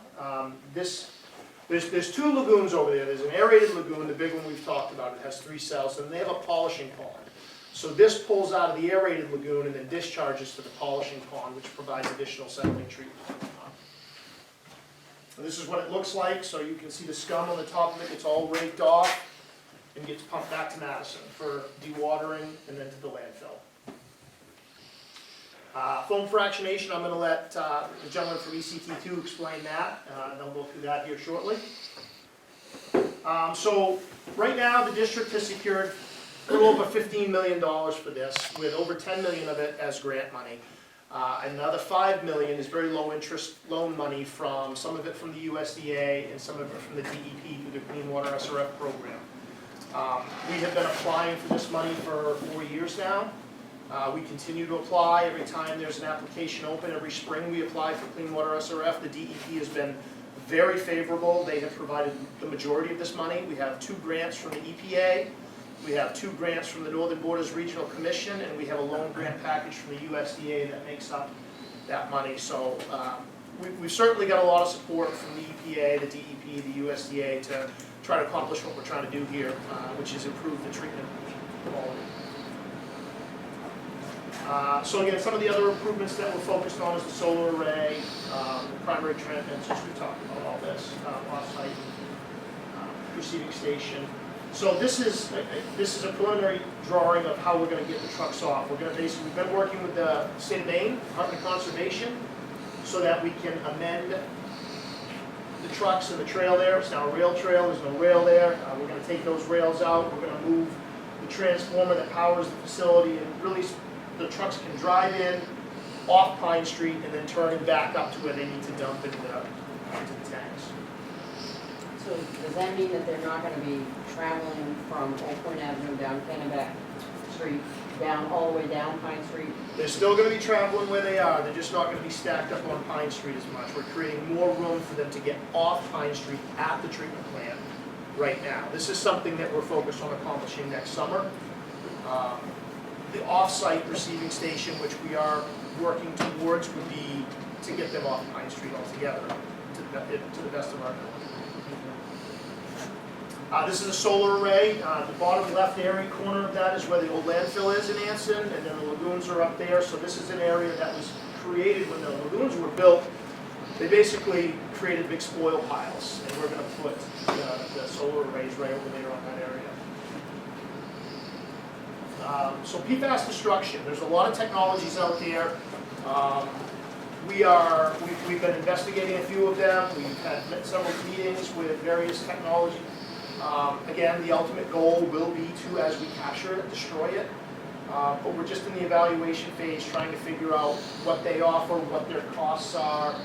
The There's two lagoons over there. There's an aerated lagoon, the big one we've talked about. It has 3 cells, and they have a polishing pond. So this pulls out of the aerated lagoon and then discharges to the polishing pond, which provides additional settling treatment. And this is what it looks like. So you can see the scum on the top of it. It's all raked off and gets pumped back to Madison for dewatering and then to the landfill. Foam fractionation, I'm going to let the gentleman from ECT2 explain that. They'll go through that here shortly. So right now the district has secured a little over $15 million for this, with over $10 million of it as grant money. Another $5 million is very low interest loan money, from some of it from the USDA and some of it from the DEP through the Clean Water SRF program. We have been applying for this money for 4 years now. We continue to apply every time there's an application open. Every spring we apply for Clean Water SRF. The DEP has been very favorable. They have provided the majority of this money. We have 2 grants from the EPA. We have 2 grants from the Northern Borders Regional Commission, and we have a loan grant package from the USDA that makes up that money. So we've certainly got a lot of support from the EPA, the DEP, the USDA to try to accomplish what we're trying to do here, which is improve the treatment quality. So again, some of the other improvements that we're focused on is the solar array, primary transmitters, which we talked about all this, off-site receiving station. So this is a preliminary drawing of how we're going to get the trucks off. We're going to basically, we've been working with the state of Maine, Department of Conservation, so that we can amend the trucks and the trail there. It's now a rail trail, there's no rail there. We're going to take those rails out. We're going to move the transformer that powers the facility, and really the trucks can drive in off Pine Street and then turn back up to where they need to dump into the tanks. So does that mean that they're not going to be traveling from Old Point Avenue down Kennebec Street, down all the way down Pine Street? They're still going to be traveling where they are. They're just not going to be stacked up on Pine Street as much. We're creating more room for them to get off Pine Street at the treatment plant right now. This is something that we're focused on accomplishing next summer. The off-site receiving station, which we are working towards, would be to get them off Pine Street altogether, to the best of our ability. This is a solar array. The bottom left area corner of that is where the old landfill is in Anson, and then the lagoons are up there. So this is an area that was created when the lagoons were built. They basically created big spoil piles, and we're going to put the solar arrays right over there on that area. So PFAS destruction, there's a lot of technologies out there. We've been investigating a few of them. We've had several meetings with various technology. Again, the ultimate goal will be to, as we capture it, destroy it. But we're just in the evaluation phase, trying to figure out what they offer, what their costs are,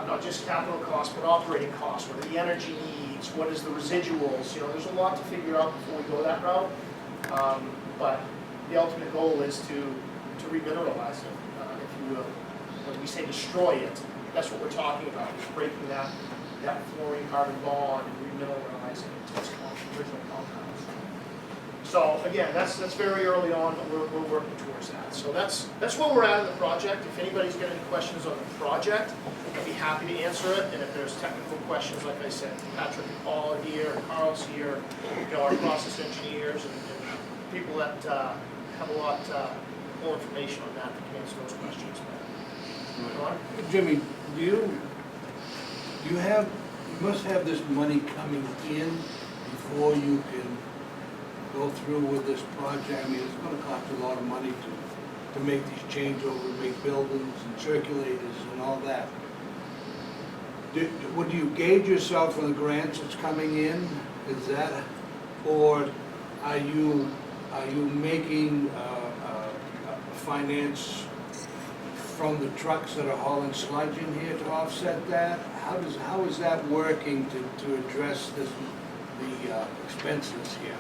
not just capital costs, but operating costs. What are the energy needs? What is the residuals? You know, there's a lot to figure out before we go that route. But the ultimate goal is to remineralize it, if you will. When we say destroy it, that's what we're talking about, is breaking that fluorine carbon bond and remineralizing it to its original compounds. So again, that's very early on, but we're working towards that. So that's where we're at in the project. If anybody's got any questions on the project, I'd be happy to answer it. And if there's technical questions, like I said, Patrick and Paul are here, and Carl's here, you know, our process engineers and people that have a lot more information on that can answer those questions. Jimmy, you must have this money coming in before you can go through with this project. I mean, it's gonna cost a lot of money to make these changeovers, make buildings and circulators and all that. Would you gauge yourself on the grants that's coming in? Is that, or are you making finance from the trucks that are hauling sludge in here to offset that? How is that working to address the expenses here?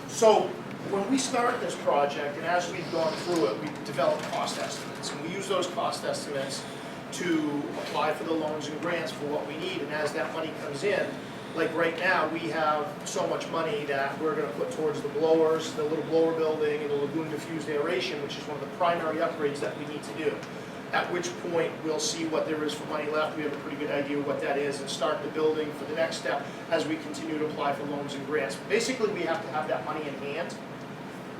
So when we started this project, and as we've gone through it, we've developed cost estimates, and we use those cost estimates to apply for the loans and grants for what we need. And as that money comes in, like right now, we have so much money that we're going to put towards the blowers, the little blower building, and the lagoon diffused aeration, which is one of the primary upgrades that we need to do. at which point we'll see what there is for money left. We have a pretty good idea of what that is and start the building for the next step as we continue to apply for loans and grants. Basically, we have to have that money in hand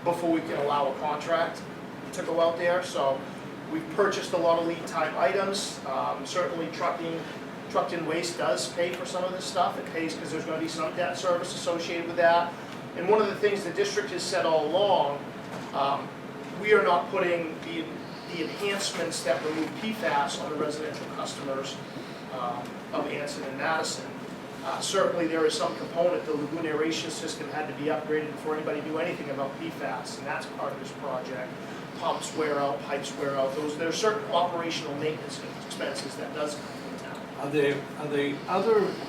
before we can allow a contract to go out there. So we've purchased a lot of lead time items. Certainly trucked-in waste does pay for some of this stuff. It pays because there's going to be some debt service associated with that. And one of the things the district has said all along, we are not putting the enhancements that remove PFAS on the residential customers of Anson and Madison. Certainly there is some component, the lagoon aeration system had to be upgraded before anybody knew anything about PFAS, and that's part of this project. Pumps wear out, pipes wear out, there are certain operational maintenance expenses that does come from town.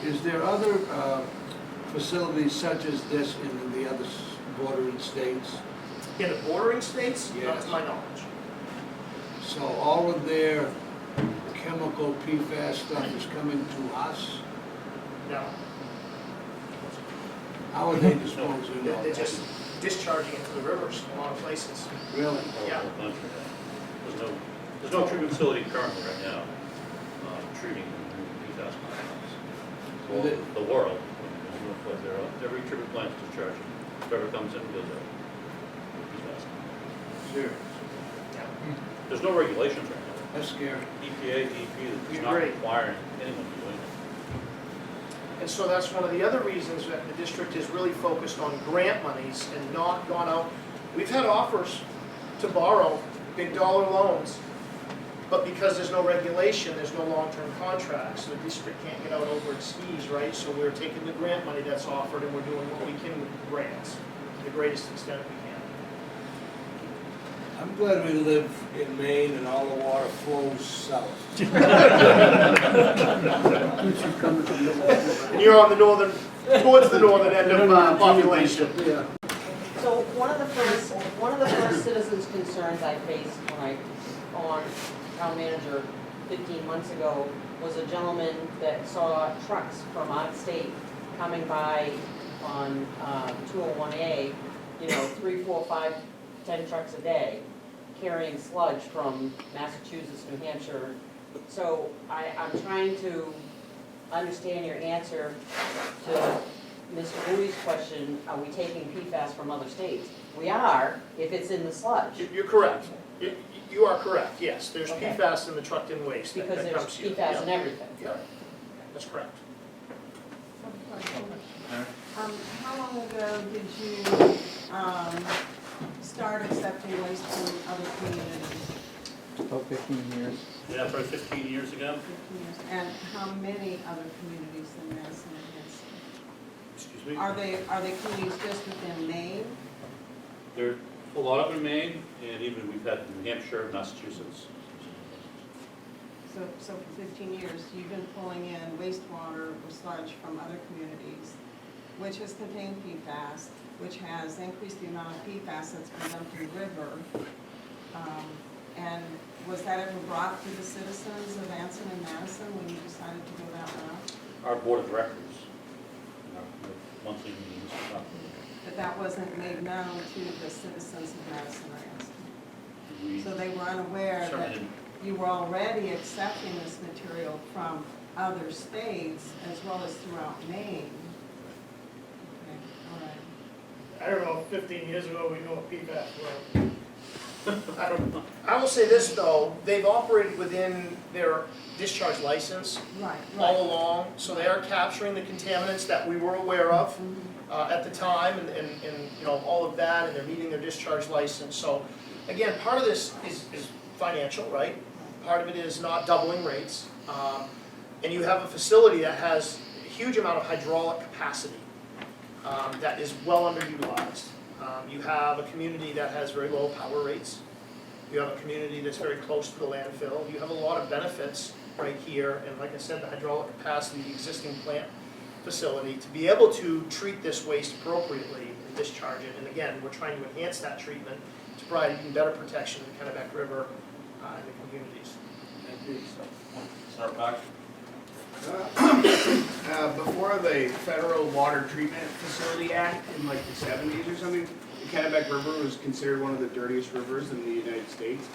Is there other facilities such as this in the other bordering states? In the bordering states, not Yes. to my knowledge. So all of their chemical PFAS stuff is coming to us? No, How are they disposing of they're it? just discharging it to the rivers in a lot of places. Really? Yeah. There's no treatment facility currently right now treating PFAS compounds. Well, the world, every treatment plant is discharging. Whoever comes in goes out. PFAS. Sure. There's no regulations right now. That's scary. EPA, DEP, is not Great. requiring anyone to do anything. And so that's one of the other reasons that the district is really focused on grant monies and not gone out. We've had offers to borrow big dollar loans, but because there's no regulation, there's no long-term contracts, so the district can't get out over its skis, right? So we're taking the grant money that's offered and we're doing what we can with the grants to the greatest extent we can. I'm glad we live in Maine and all the water flows south. And you're on the northern, towards the northern end of population. So one of the first citizens' concerns I faced when I on town manager 15 months ago was a gentleman that saw trucks from out of state coming by on 201A, 3, 4, 5, 10 trucks a day, carrying sludge from Massachusetts, New Hampshire. So I'm trying to understand your answer to Mr. Bowie's question, are we taking PFAS from other states? We are, if it's in the sludge. You're correct. You are correct, yes. There's Okay. PFAS in the trucked-in waste that Because there's comes here. PFAS in everything. Yeah, that's correct. How long ago did you start accepting waste from other communities? About 15 years. Yeah, probably 15 years ago. 15 years. And how many other communities than Madison and Hanson? Excuse me? Are they communities just within Maine? There are a lot up in Maine, and even we've had New Hampshire, Massachusetts. So for 15 years, you've been pulling in wastewater or sludge from other communities, which has contained PFAS, which has increased the amount of PFAS that's been dumped in the river. And was that ever brought to the citizens of Anson and Madison when you decided to go that route? Our board of directors, our monthly meetings. But that wasn't made known to the citizens of Madison or Anson? We So they were unaware certainly that didn't. you were already accepting this material from other states as well as throughout Maine? Okay, all right. I don't know, 15 years ago, we knew what PFAS were. I don't know. I will say this, though, they've operated within their discharge license Right, all right. along, so they are capturing the contaminants that we were aware of at the time, and all of that, and they're meeting their discharge license. So, again, part of this is financial, right? Part of it is not doubling rates, and you have a facility that has a huge amount of hydraulic capacity that is well underutilized. You have a community that has very low power rates. You have a community that's very close to the landfill. You have a lot of benefits right here, and like I said, the hydraulic capacity, the existing plant facility, to be able to treat this waste appropriately and discharge it. And again, we're trying to enhance that treatment to provide even better protection to the Kennebec River and the communities. Thank you. Start back. Before the Federal Water Treatment Facility Act in like the 70s or something, the Kennebec River was considered one of the dirtiest rivers in the United States.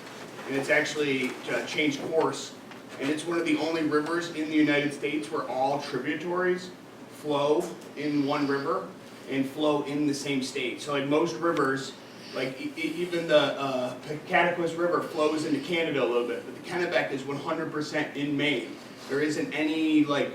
and it's actually changed course. And it's one of the only rivers in the United States where all tributaries flow in one river and flow in the same state. So like most rivers, like even the Pecatoquis River flows into Canada a little bit, but the Kennebec is 100% in Maine. There isn't any, like,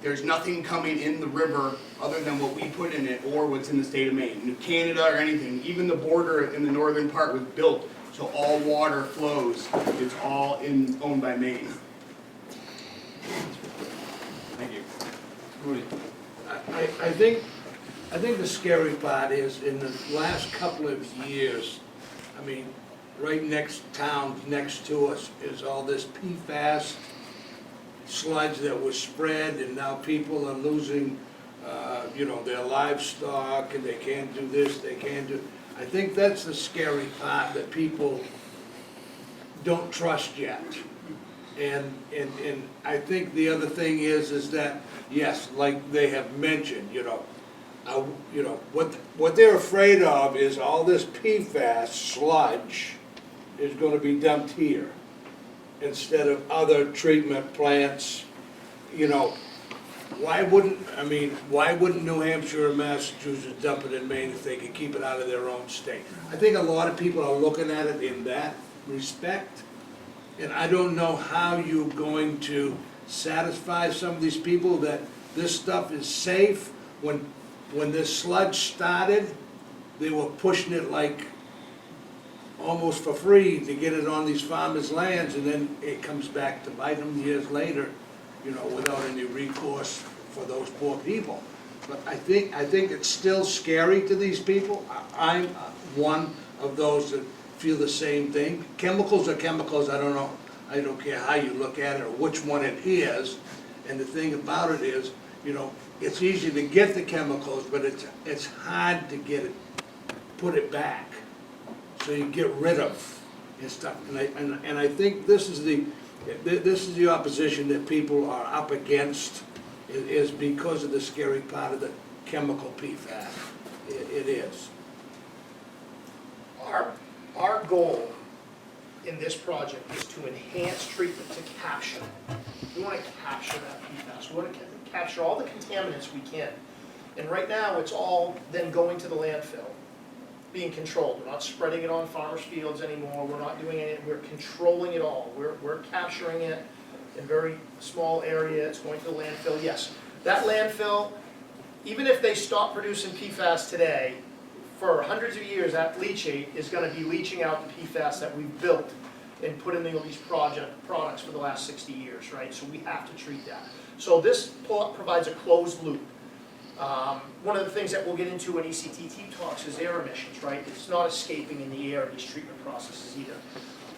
there's nothing coming in the river other than what we put in it or what's in the state of Maine. New Canada or anything, even the border in the northern part was built so all water flows. It's all owned by Maine. Thank you. Rudy? I think the scary part is in the last couple of years, I mean, right next town, next to us, is all this PFAS sludge that was spread, and now people are losing, their livestock, and they can't do this, they can't do. I think that's the scary part that people don't trust yet. And I think the other thing is that, yes, like they have mentioned, what they're afraid of is all this PFAS sludge is gonna be dumped here instead of other treatment plants. Why wouldn't New Hampshire or Massachusetts dump it in Maine if they could keep it out of their own state? I think a lot of people are looking at it in that respect. And I don't know how you're going to satisfy some of these people that this stuff is safe. When this sludge started, they were pushing it like almost for free to get it on these farmers' lands, and then it comes back to bite them years later, without any recourse for those poor people. But I think it's still scary to these people. I'm one of those that feel the same thing. Chemicals are chemicals, I don't know, I don't care how you look at it or which one it is. And the thing about it is, it's easy to get the chemicals, but it's hard to put it back. So you get rid of and stuff. And I think this is the opposition that people are up against, is because of the scary part of the chemical PFAS. It is. Our goal in this project is to enhance treatment to capture. We want to capture that PFAS. We want to capture all the contaminants we can. And right now, it's all then going to the landfill, being controlled. We're not spreading it on farmers' fields anymore. We're not doing it. We're controlling it all. We're capturing it in a very small area. It's going to the landfill. Yes, that landfill, even if they stop producing PFAS today, for hundreds of years, that leachate is going to be leaching out the PFAS that we've built and put in these products for the last 60 years, right? So we have to treat that. So this provides a closed loop. One of the things that we'll get into in ECTT talks is air emissions, right? It's not escaping in the air in these treatment processes either.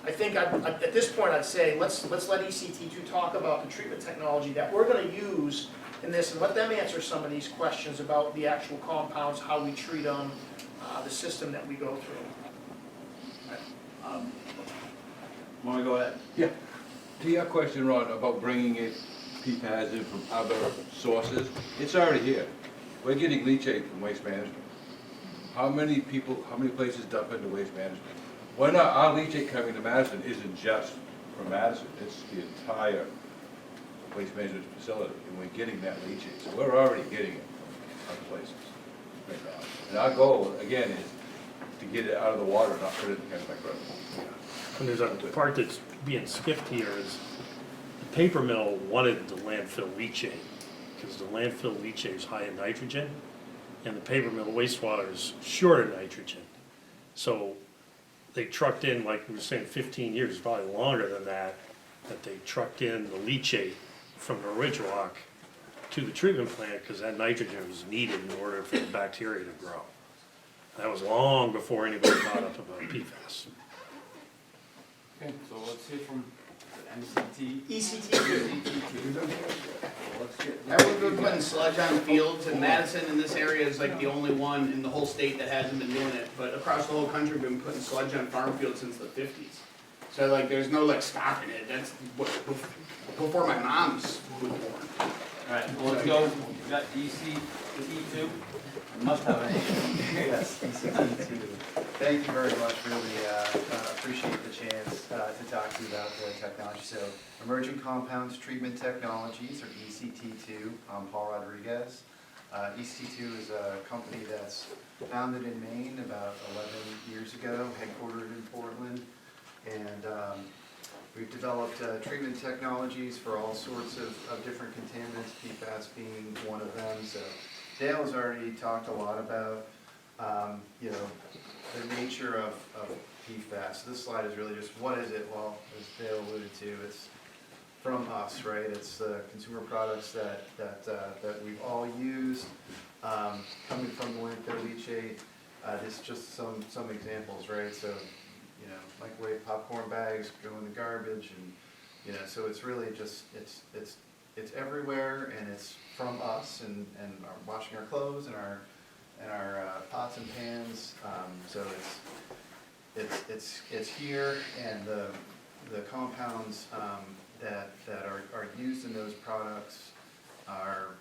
I think at this point I'd say let's let ECT2 talk about the treatment technology that we're going to use in this, and let them answer some of these questions about the actual compounds, how we treat them, the system that we go through. Want to go ahead? Yeah. To your question, Ron, about bringing in PFAS in from other sources, it's already here. We're getting leachate from waste management. How many places dump into waste management? Why not? Our leachate coming to Madison isn't just from Madison, it's the entire waste management facility, and we're getting that leachate. So we're already getting it from other places right now. And our goal, again, is to get it out of the water, not put it in the Kennebec River. And there's a part that's being skipped here is the paper mill wanted the landfill leachate, because the landfill leachate is high in nitrogen, and the paper mill wastewater is short of nitrogen. So they trucked in, like we were saying, 15 years, probably longer than that they trucked in the leachate from the ridge rock to the treatment plant, because that nitrogen was needed in order for the bacteria to grow. That was long before anybody thought up about PFAS. Okay, so let's hear from MCT. ECT2. We've been putting sludge on fields, and Madison in this area is like the only one in the whole state that hasn't been doing it. But across the whole country, we've been putting sludge on farm fields since the 50s. So like, there's no like stopping it. That's before my mom's was born. All right, well, let's go. We got ECT2. Must have an A. Yes, ECT2. Thank you very much, really appreciate the chance to talk to you about the technology. So Emerging Compounds Treatment Technologies, or ECT2, I'm Paul Rodriguez. ECT2 is a company that's founded in Maine about 11 years ago, headquartered in Portland, and we've developed treatment technologies for all sorts of different contaminants, PFAS being one of them. So Dale has already talked a lot about you know, the nature of PFAS. This slide is really just what is it? Well, as Dale alluded to, it's from us, right? It's the consumer products that we've all used, coming from the landfill leachate. This is just some examples, right? So, you know, microwave popcorn bags go in the garbage, and you know, so it's really just it's everywhere, and it's from us, and washing our clothes and our pots and pans. So it's here, and the compounds that are used in those products are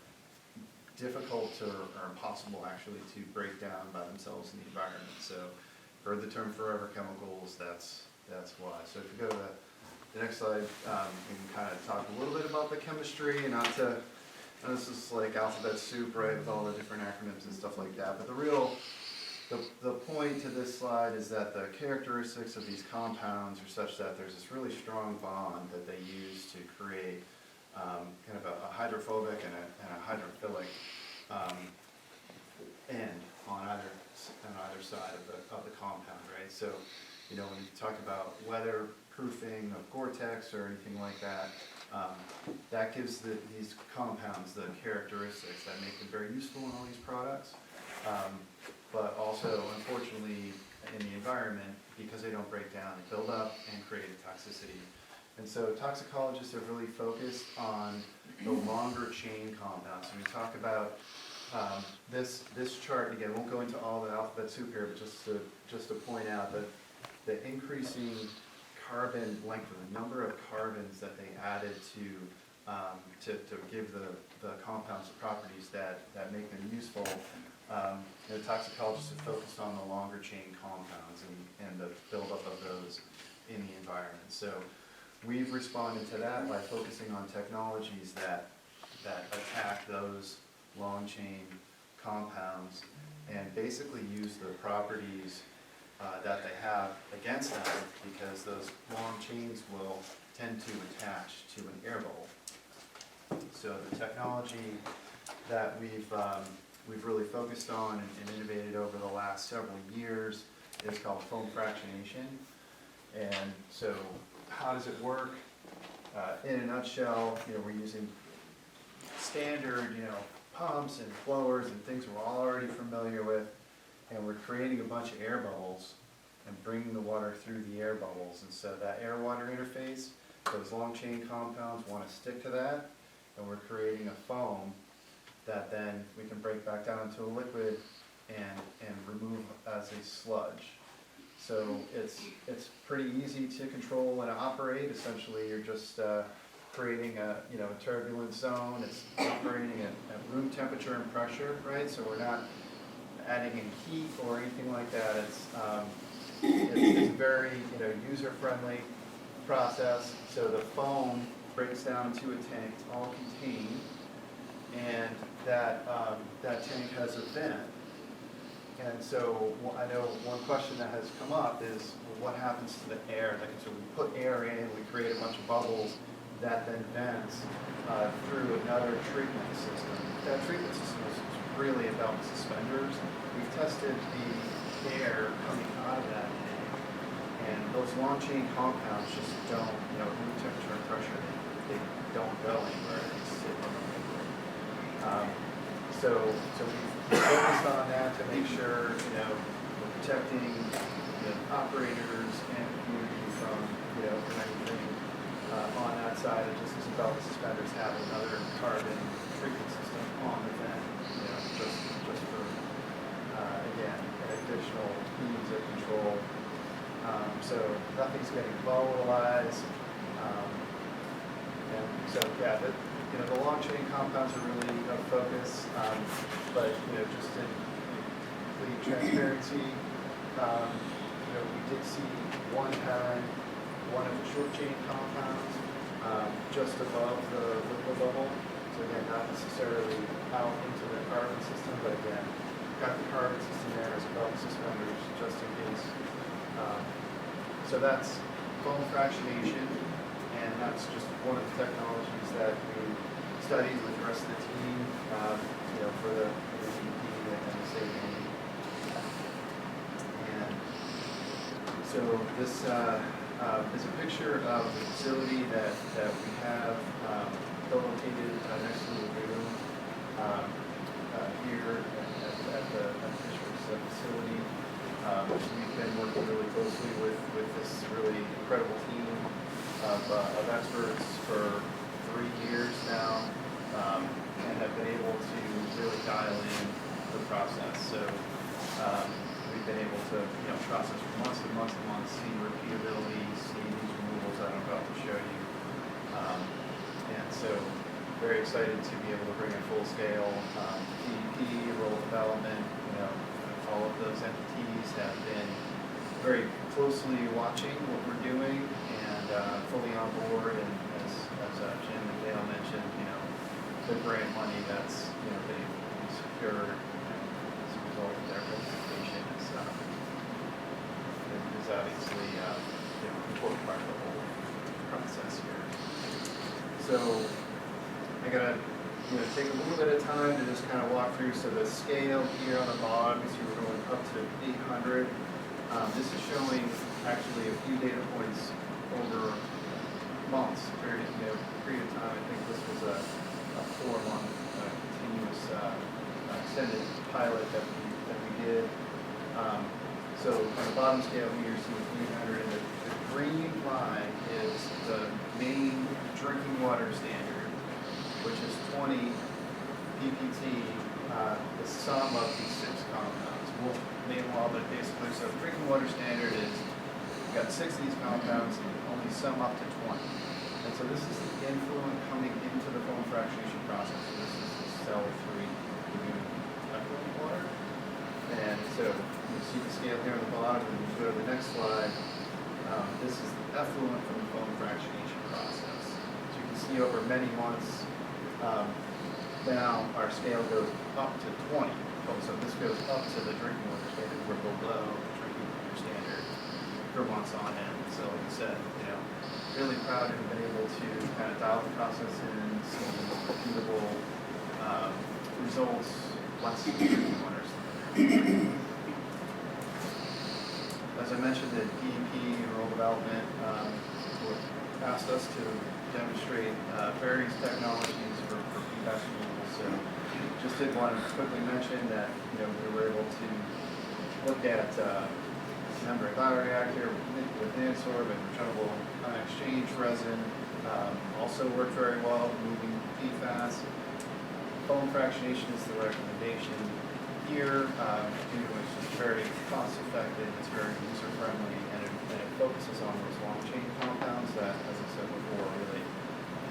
difficult or impossible actually to break down by themselves in the environment. So heard the term forever chemicals, that's why. So if you go to the next slide, we can kind of talk a little bit about the chemistry, and not to, this is like alphabet soup, right, with all the different acronyms and stuff like that, but the point to this slide is that the characteristics of these compounds are such that there's this really strong bond that they use to create kind of a hydrophobic and a hydrophilic end on either side of the compound, right? So, you know, when you talk about weatherproofing of Gore-Tex or anything like that, that gives these compounds the characteristics that make them very useful in all these products. But also, unfortunately, in the environment, because they don't break down, they build up and create a toxicity. And so toxicologists have really focused on the longer chain compounds. And we talk about this chart, again, won't go into all the alphabet soup here, but just to point out that the increasing carbon length, or the number of carbons that they added to give the compounds the properties that make them useful. The toxicologists have focused on the longer chain compounds and the buildup of those in the environment. So we've responded to that by focusing on technologies that attack those long chain compounds and basically use the properties that they have against them, because those long chains will tend to attach to an air bubble. So the technology that we've really focused on and innovated over the last several years is called foam fractionation. And so how does it work? In a nutshell, you know, we're using standard, you know, pumps and blowers and things we're all already familiar with, and we're creating a bunch of air bubbles and bringing the water through the air bubbles. And so that air-water interface, those long chain compounds want to stick to that, and we're creating a foam that then we can break back down into a liquid and remove as a sludge. So it's pretty easy to control and operate. Essentially, you're just creating a turbulent zone. It's operating at room temperature and pressure, right? So we're not adding in heat or anything like that. It's a very user-friendly process. So the foam breaks down into a tank. It's all contained, and that tank has a vent. And so I know one question that has come up is, well, what happens to the air? Like, so we put air in, we create a bunch of bubbles that then vents through another treatment system. That treatment system is really about suspenders. We've tested the air coming out of that tank, and those long chain compounds just don't, room temperature and pressure, they don't go anywhere. They sit on the liquid. So we've focused on that to make sure, we're protecting the operators and the community from anything on that side. It just is about the suspenders having another carbon treatment system on the vent, just for again an additional ease of control. So nothing's getting volatilized, and so yeah, the long chain compounds are really a focus, but just in complete transparency, we did see one had one of the short chain compounds just above the liquid level. So again, not necessarily out into the carbon system, but again, got the carbon system there as well as suspenders, just in case. So that's foam fractionation, and that's just one of the technologies that we studied with the rest of the team, for the DEP and the state aid. And so this is a picture of the facility that we have located next to the lagoon here at the Fisher's facility. We've been working really closely with this really incredible team of experts for 3 years now, and have been able to really dial in the process. So we've been able to process for months and months and months, see repeatability, see these removals that I'm about to show you. And so very excited to be able to bring a full scale DEP, role development, all of those entities have been very closely watching what we're doing and fully on board. And as Jim and Dale mentioned, the grant money that's been secured as a result of their participation is obviously an important part of the whole process here. So I gotta take a little bit of time to just kind of walk through. So the scale here on the bottom is we're going up to 800. This is showing actually a few data points over months, period of time. I think this was a 4-month continuous extended pilot that we did. So on the bottom scale here, you see 800, and the green line is the main drinking water standard, which is 20 ppt, the sum of these 6 compounds. We'll name them all, but basically, so the drinking water standard is, you've got 6 of these compounds, and only sum up to 20. And so this is the influent coming into the foam fractionation process. So this is the cell 3 lagoon effluent water. And so you see the scale here on the bottom, and you go to the next slide. This is the effluent from the foam fractionation process. So you can see over many months, now our scale goes up to 20. So this goes up to the drinking water standard. We're below the drinking water standard for months on end. So like I said, really proud to have been able to kind of dial the process in, see repeatable results, less drinking water standard. As I mentioned, the DEP and rural development asked us to demonstrate various technologies for PFAS removal. So just did want to quickly mention that we were able to look at membrane bioreactor with Nansorb and returnable exchange resin. Also worked very well moving PFAS. Foam fractionation is the recommendation here. It's very cost effective, it's very user friendly, and it focuses on those long chain compounds that, as I said before, really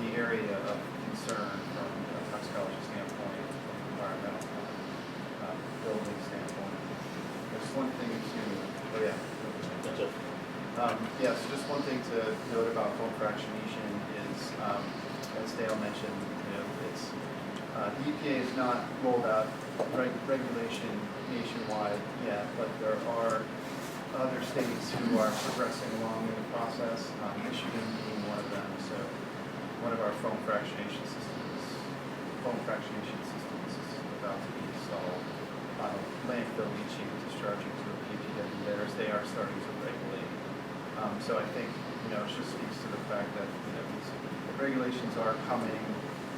the area of concern from a toxicology standpoint, from an environmental building standpoint. There's one thing to, that's it. So just one thing to note about foam fractionation is, as Dale mentioned, it's the EPA has not rolled out regulation nationwide yet, but there are other states who are progressing along in the process, Michigan being one of them. So one of our foam fractionation systems is about to be installed. Landfill leaching and discharging to a PPW there, as they are starting to regulate. So I think, it just speaks to the fact that, these regulations are coming,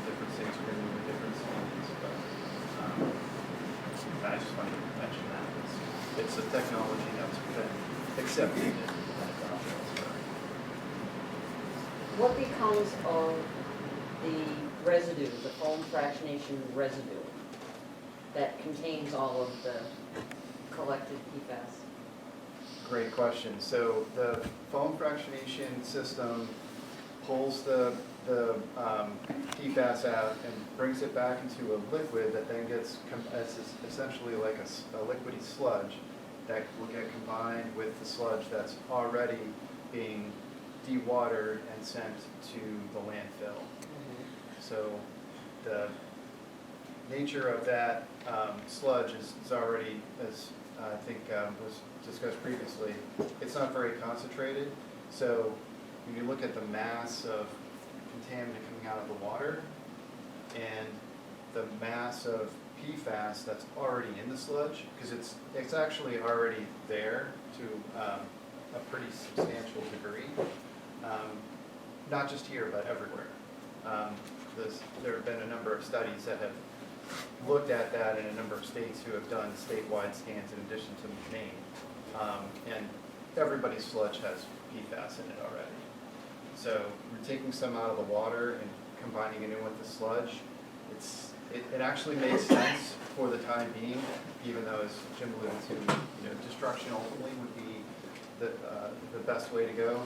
different states are going to move at different speeds, but I just wanted to mention that. It's a technology that's been accepted and adopted elsewhere. What becomes of the residue, the foam fractionation residue that contains all of the collected PFAS? Great question. So the foam fractionation system pulls the PFAS out and brings it back into a liquid that then gets, essentially like a liquidy sludge, that will get combined with the sludge that's already being dewatered and sent to the landfill. So the nature of that sludge is already, as I think was discussed previously, it's not very concentrated. So when you look at the mass of contaminant coming out of the water and the mass of PFAS that's already in the sludge, because it's actually already there to a pretty substantial degree, not just here but everywhere. There have been a number of studies that have looked at that in a number of states who have done statewide scans in addition to Maine. And everybody's sludge has PFAS in it already. So we're taking some out of the water and combining it in with the sludge. It actually makes sense for the time being, even though, as Jim alluded to, destruction ultimately would be the best way to go.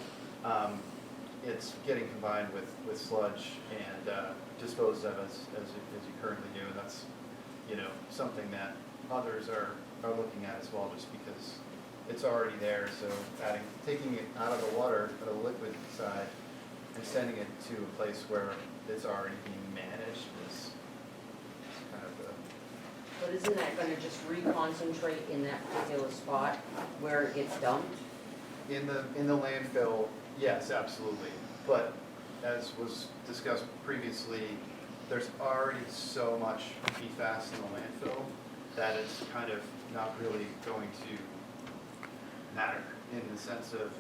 It's getting combined with sludge and disposed of as you currently do, and that's something that others are looking at as well, just because it's already there. So taking it out of the water, the liquid side, and sending it to a place where it's already being managed is kind of the. But isn't that gonna just reconcentrate in that particular spot where it gets dumped? In the landfill, yes, absolutely. But as was discussed previously, there's already so much PFAS in the landfill that it's kind of not really going to matter, in the sense of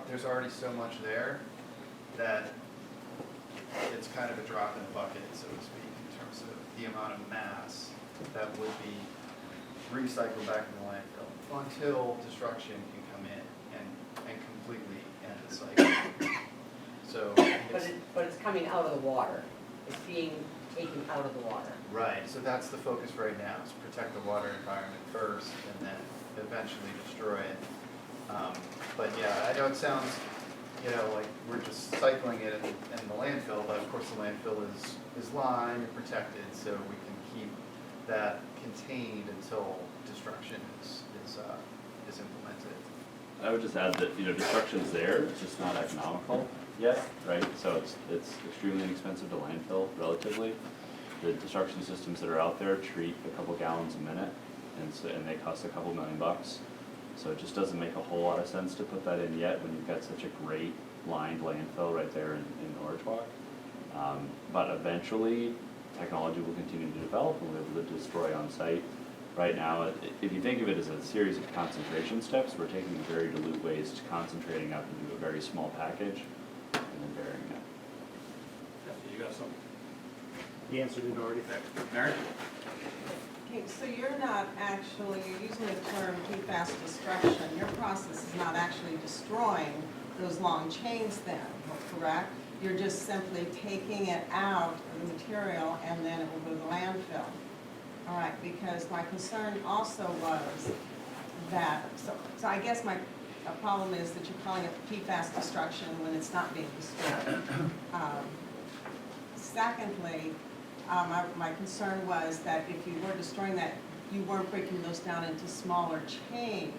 there's already so much there that it's kind of a drop in the bucket, so to speak, in terms of the amount of mass that would be recycled back in the landfill until destruction can come in and completely end the cycle. So But it's coming out of the water. It's being taken out of the water. right, so that's the focus right now, is protect the water environment first and then eventually destroy it. But yeah, I know it sounds, like we're just cycling it in the landfill, but of course the landfill is lined and protected, so we can keep that contained until destruction is implemented. I would just add that, destruction's there, it's just not economical yet, right? So it's extremely inexpensive to landfill relatively. The destruction systems that are out there treat a couple gallons a minute, and they cost a couple $1 million. So it just doesn't make a whole lot of sense to put that in yet when you've got such a great lined landfill right there in Norwich Walk. But eventually, technology will continue to develop and we'll be able to destroy on site. Right now, if you think of it as a series of concentration steps, we're taking very dilute waste, concentrating up into a very small package, and then burying it. You got something? He answered it already. Mary? Okay, so you're using the term PFAS destruction. Your process is not actually destroying those long chains then, correct? You're just simply taking it out of the material and then it will go to the landfill. All right, because my concern also was that, so I guess my problem is that you're calling it PFAS destruction when it's not being destroyed. Secondly, my concern was that if you were destroying that, you weren't breaking those down into smaller chain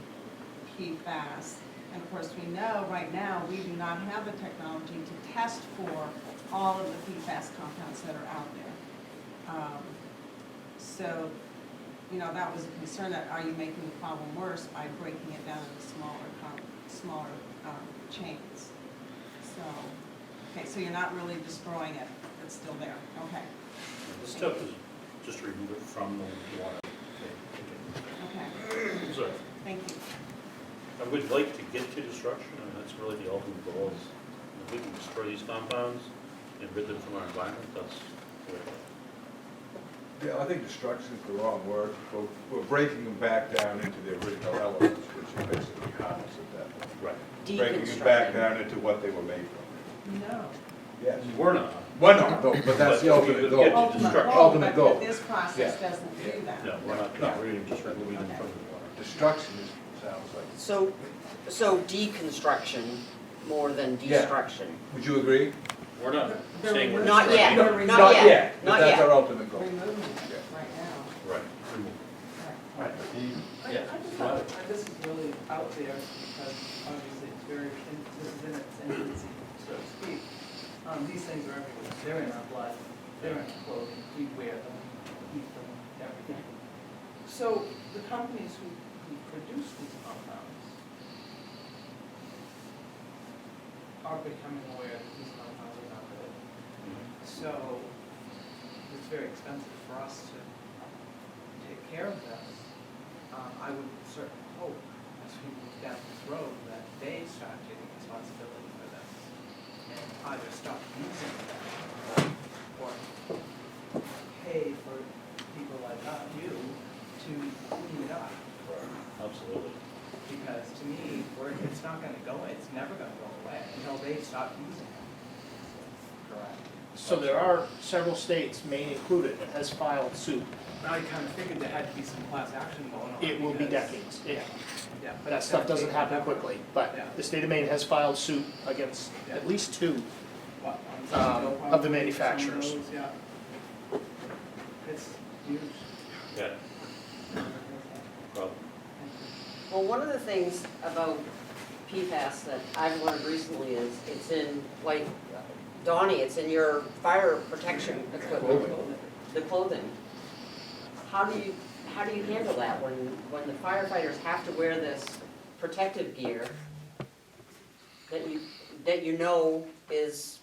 PFAS. And of course, we know right now we do not have the technology to test for all of the PFAS compounds that are out there. So, that was a concern, that are you making the problem worse by breaking it down into smaller chains? So, okay, so you're not really destroying it, it's still there, okay. The step is just to remove it from the water. Okay, So thank you. I would like to get to destruction, that's really the ultimate goal, is if we can destroy these compounds and rid them from our environment, that's the way to go. Yeah, I think destruction is the wrong word. We're breaking them back down into the original elements, which is basically harmless at that point. Right. Breaking them back down into what they were made from. No. Yes. We're not. Well, no, but that's the ultimate goal. Get to destruction. Ultimate goal. But this process doesn't do that. No, we're not, we're just removing them from the water. Destruction sounds like. So deconstruction more than destruction. Would you agree? We're not saying we're Not destroying yet. them. Not yet. But Not that's yet. our ultimate goal. Removing it right now. Right, remove. Right. Right, I just thought, this is really out there because obviously it's very, this is in its infancy, so to speak. These things are everywhere. They're in our blood, they're in our clothing, we wear them, eat them, everything. So the companies who produce these compounds are becoming aware that these compounds are not good. So it's very expensive for us to take care of this. I would certainly hope, as we move down this road, that they start taking responsibility for this and either stop using them or pay for people like you to clean it up. Absolutely. Because to me, it's not gonna go, it's never gonna go away until they stop using it. Correct. So there are several states, Maine included, that has filed suit. I kind of figured there had to be some class action going on. It will be because- decades. Yeah. But that stuff doesn't happen quickly. But Yeah. the state of Maine has filed suit against at least two. What, Of the manufacturers. some of those, yeah. It's huge. Yeah, problem. Well, one of the things about PFAS that I've learned recently is it's in, like, Donnie, it's in your fire protection equipment, the clothing. How do you handle that when the firefighters have to wear this protective gear that you know is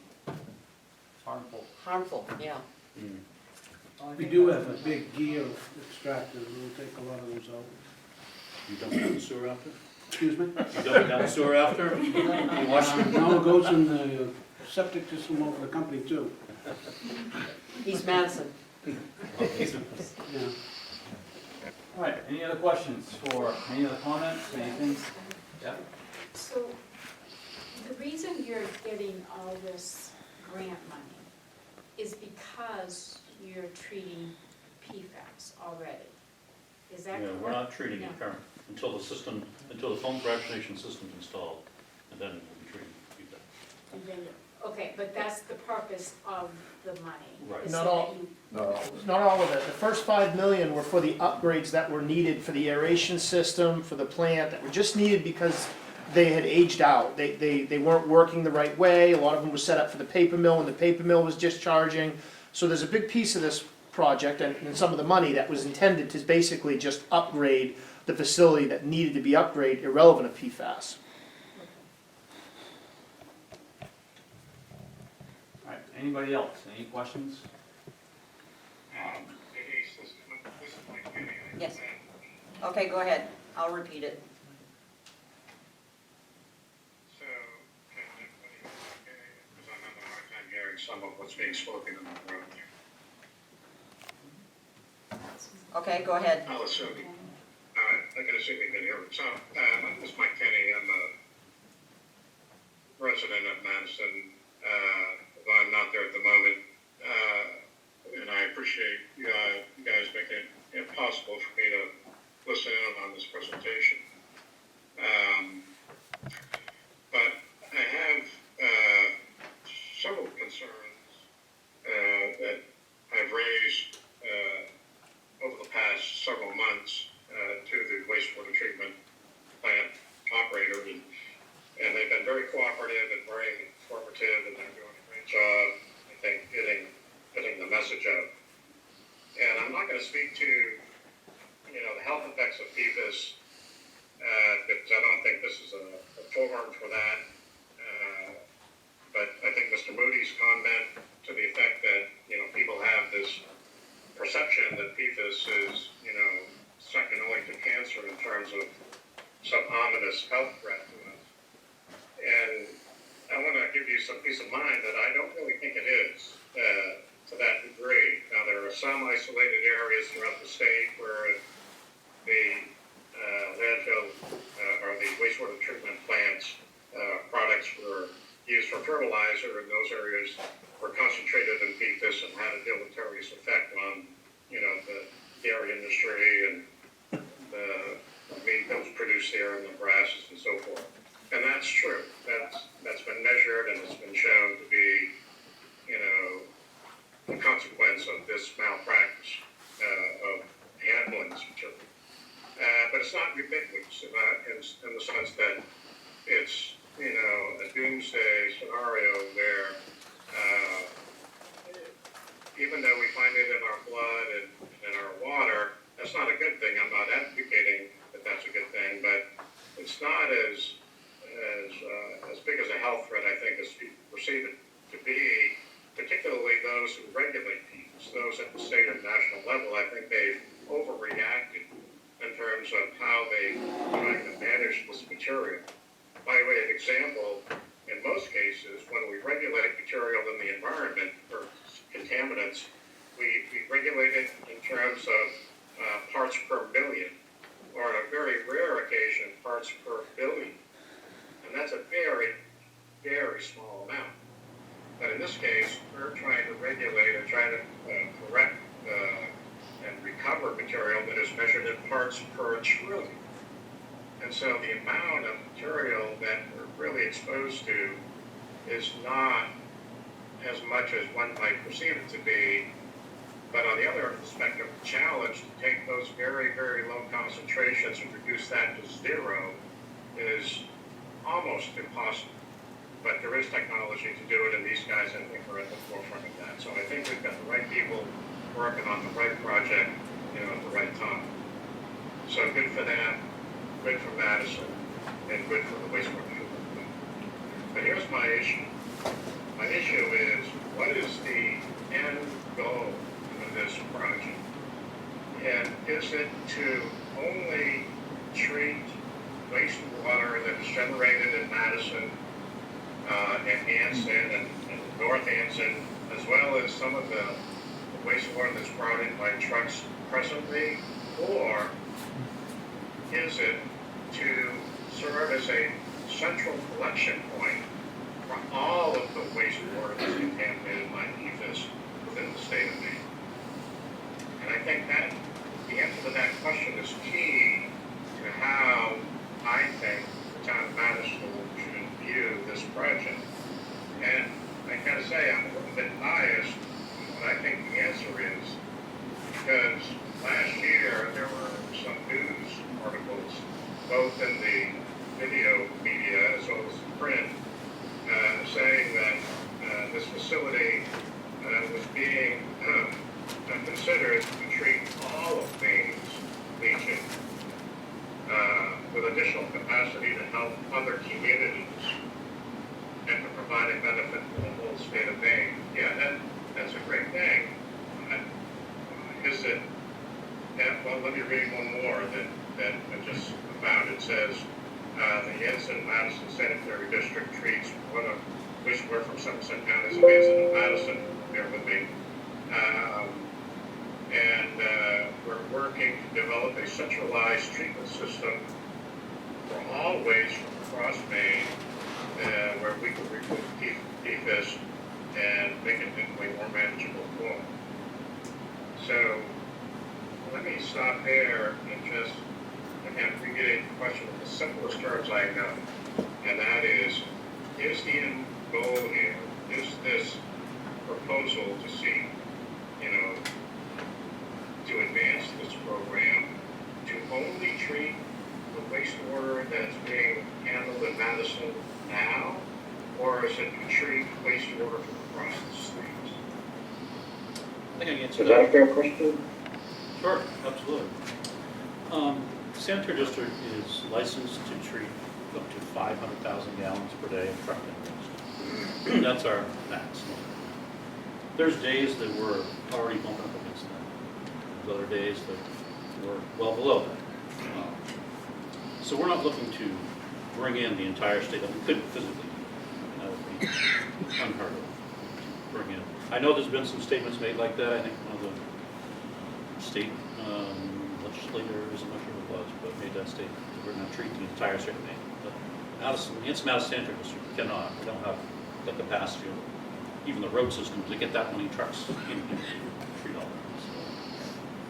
harmful, yeah. We do have a big gear extractor, we'll take a lot of those out. You dump it down the sewer after? Excuse me? You dump it down the sewer after? You wash it? Now it goes in the septic system over the company too. East Madison. Yeah. All right, any other questions for, any other comments, anything? Yeah? So, the reason you're getting all this grant money is because you're treating PFAS already. Is that Yeah, correct? we're not treating No. it current, until the foam fractionation system's installed, and then we'll be treating it. And then- Okay, but that's the purpose of the money. Right. is Not so all- that you- Not all of it. The first 5 million were for the upgrades that were needed for the aeration system, for the plant, that were just needed because they had aged out. They weren't working the right way. A lot of them were set up for the paper mill, and the paper mill was discharging. So there's a big piece of this project, and some of the money that was intended to basically just upgrade the facility that needed to be upgraded, irrelevant of PFAS. All right, anybody else, any questions? Yes. Okay, go ahead. I'll repeat it. So, because I'm having a hard time hearing some of what's being spoken in the room. Okay, go ahead. I'll assume. I can assume you can hear me. So, my name is Mike Kenny. I'm a resident of Madison, although I'm not there at the moment. And I appreciate you guys making it possible for me to listen in on this presentation. But I have several concerns that I've raised over the past several months to the wastewater treatment plant operator, and they've been very cooperative and very informative, and they're doing a great job, I think, getting the message out. And I'm not going to speak to, the health effects of PFAS, because I don't think this is a forum for that. But I think Mr. Moody's comment to the effect that, people have this perception that PFAS is, second only to cancer in terms of some ominous health threat to us. And I want to give you some peace of mind that I don't really think it is to that degree. Now, there are some isolated areas throughout the state where the landfill or the wastewater treatment plants products were used for fertilizer, and those areas were concentrated in PFAS and had a deleterious effect on, the dairy industry and the meat that was produced there and the grasses and so forth. And that's true. That's been measured and it's been shown to be, a consequence of this malpractice of handling this material. it's not ubiquitous in the sense that it's, you know, a doomsday scenario where, even though we find it in our blood and in our water, that's not a good thing. I'm not advocating that that's a good thing, but it's not as big as a health threat, I think, as people perceive it to be, particularly those who regulate PFAS, those at the state and national level. I think they've overreacted in terms of how they try to manage this material. By way of example, in most cases, when we regulate material in the environment or contaminants, we regulate it in terms of parts per million, or on a very rare occasion, parts per billion. And that's a very, very small amount. But in this case, we're trying to regulate and trying to correct and recover material that is measured in parts per trillion. And so the amount of material that we're really exposed to is not as much as one might perceive it to be. But on the other end of the spectrum, the challenge to take those very, very low concentrations and reduce that to zero is almost impossible. But there is technology to do it, and these guys, I think, are at the forefront of that. So I think we've got the right people working on the right project, you know, at the right time. So good for them, good for Madison, and good for the wastewater treatment. But here's my issue. My issue is, what is the end goal of this project? And is it to only treat wastewater that is generated in Madison, and Anson, and North Anson, as well as some of the wastewater that's brought in by trucks presently? Or is it to serve as a central collection point for all of the wastewater that's contaminated by PFAS within the state of Maine? And I think that the answer to that question is key to how I think the town of Madison should view this project. And I gotta say, I'm a little bit biased on what I think the answer is, because last year there were some news articles, both in the video media as well as the print, saying that this facility was being considered to treat all of Maine's leaching with additional capacity to help other communities and to provide a benefit for the whole state of Maine. Yeah, that's a great thing. Is it? Well, let me read one more that I just found. It says, the Anson-Madison Sanitary District treats wastewater from Somerset counties of Anson and Madison. Bear with me. And we're working to develop a centralized treatment system for all waste from across Maine, where we can remove PFAS and make it into a more manageable form. So let me stop there and just, again, reiterate the question in the simplest terms I know, and that is the end goal here, is this proposal to seek, to advance this program to only treat the wastewater that's being handled in Madison now, or is it to treat wastewater from across the state? I think I can answer Is that. that a fair question? Sure, absolutely. Sanitary District is licensed to treat up to 500,000 gallons per day of truck waste. That's our max. There's days that we're already bumping up against that. There's other days that we're well below that. So we're not looking to bring in the entire state. We couldn't physically do that. That would be unheard of to bring in. I know there's been some statements made like that. I think one of the state legislators, I'm not sure who it was, but made that statement that we're going to treat the entire state of Maine. But Madison Sanitary District cannot. We don't have the capacity or even the road system to get that many trucks in to treat all of them.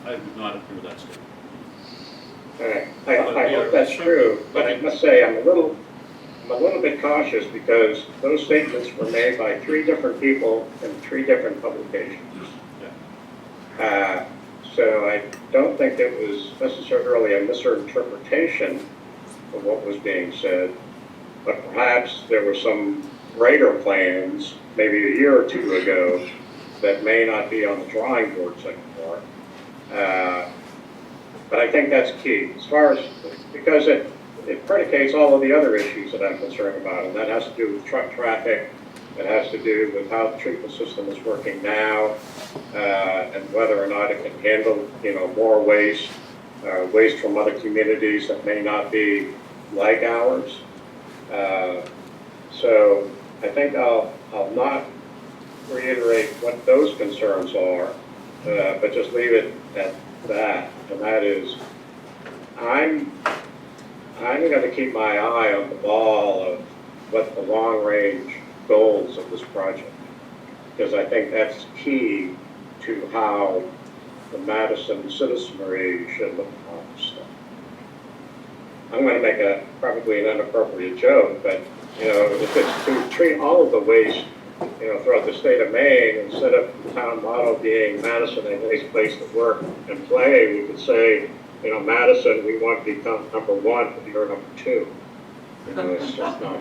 So I would not agree with that statement. I hope that's true, but I must say I'm a little bit cautious because those statements were made by 3 different people in 3 different publications. Yeah. So I don't think it was necessarily a misinterpretation of what was being said, but perhaps there were some greater plans, maybe a year or two ago, that may not be on the drawing boards anymore. But I think that's key, as far as, because it predicates all of the other issues that I'm concerned about, and that has to do with truck traffic, it has to do with how the treatment system is working now, and whether or not it can handle, more waste, waste from other communities that may not be like ours. So I think I'll not reiterate what those concerns are, but just leave it at that. And that is, I'm going to keep my eye on the ball of what the long-range goals of this project, because I think that's key to how the Madison citizenry should look upon this stuff. I'm going to make probably an inappropriate joke, but if it's to treat all of the waste, throughout the state of Maine, instead of the town motto being Madison a nice place to work and play, we could say, Madison, we want to become number one, but you're number two. It's just not.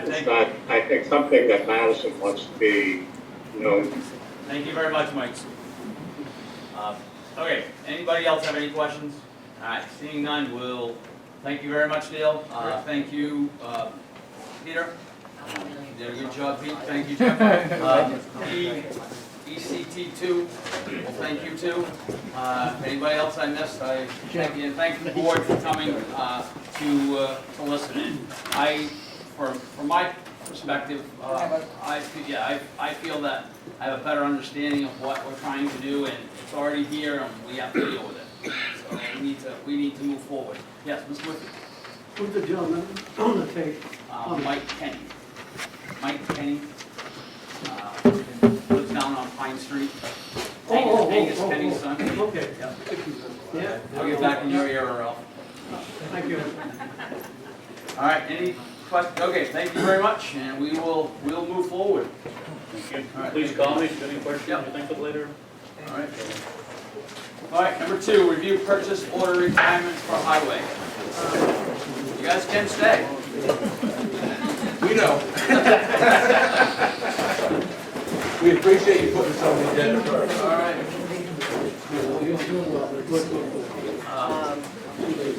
It's not. I think something that Madison wants to be known. Thank you very much, Mike. Okay, anybody else have any questions? All right, seeing none, we'll, thank you very much, Dale. Thank you, Peter. You did a good job, Pete. Thank you, Jeff. ECT2, well, thank you too. Anybody else I missed, I thank you, and thank the board for coming to listen in. From my perspective, I feel that I have a better understanding of what we're trying to do, and it's already here, and we have to deal with it. So we need to move forward. Yes, Mr. Whitfield. Who's the gentleman on the tape? Mike Kenny. Mike Kenny. Lives down on Pine Street. Angus Kenny's son. Okay. Yeah. Yeah. I'll get back in your ear, Ralph. Thank you. All right, any questions? Okay, thank you very much, and we'll move forward. Thank you. All right, Please call me if you have any questions Yep. you think of later. All right. All right, number 2, review purchase order requirements for highway. You guys can stay. We know. We appreciate you putting this on the agenda first. All right.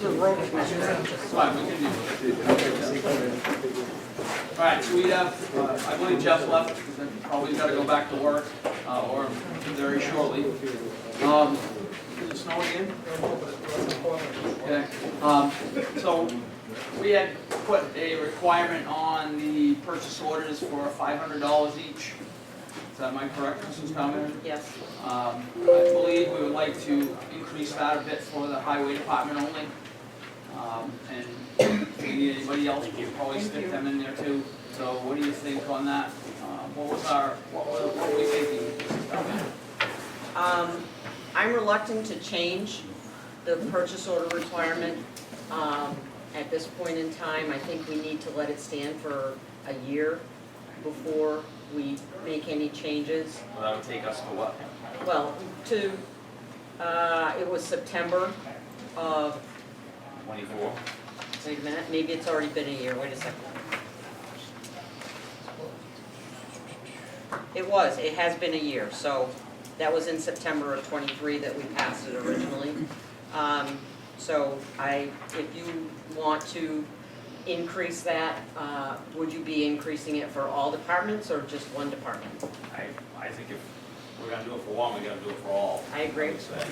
The road commissioner. Fine, we can do it. All right, so we have, I believe Jeff left, because probably got to go back to work, or very shortly. Is it snowing again? Okay. So we had put a requirement on the purchase orders for $500 each. Is that, am I correct, Mrs. Commenter? Yes. I believe we would like to increase that a bit for the highway department only. And if we need anybody else, we'll probably stick them in there too. So what do you think on that? What were we thinking, Mrs. Commenter? I'm reluctant to change the purchase order requirement at this point in time. I think we need to let it stand for a year before we make any changes. Well, that would take us to what? Well, it was September of, 24. wait a minute, maybe it's already been a year, wait a second. It has been a year, so that was in September of '23 that we passed it originally. So if you want to increase that, would you be increasing it for all departments or just one department? I think if we're gonna do it for one, we gotta do it for all. I agree. would say.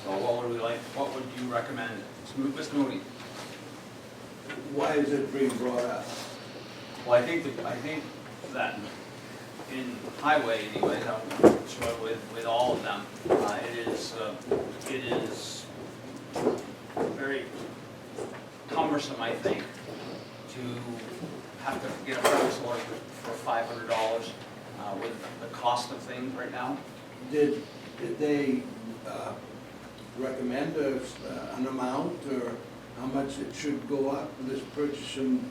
So what would you recommend? Mr. Mooney? Why is it being brought up? Well, I think that in highway anyways, I'm sure with all of them, it is very cumbersome, I think, to have to get a purchase order for $500 with the cost of things right now. Did they recommend an amount or how much it should go up for this purchasing?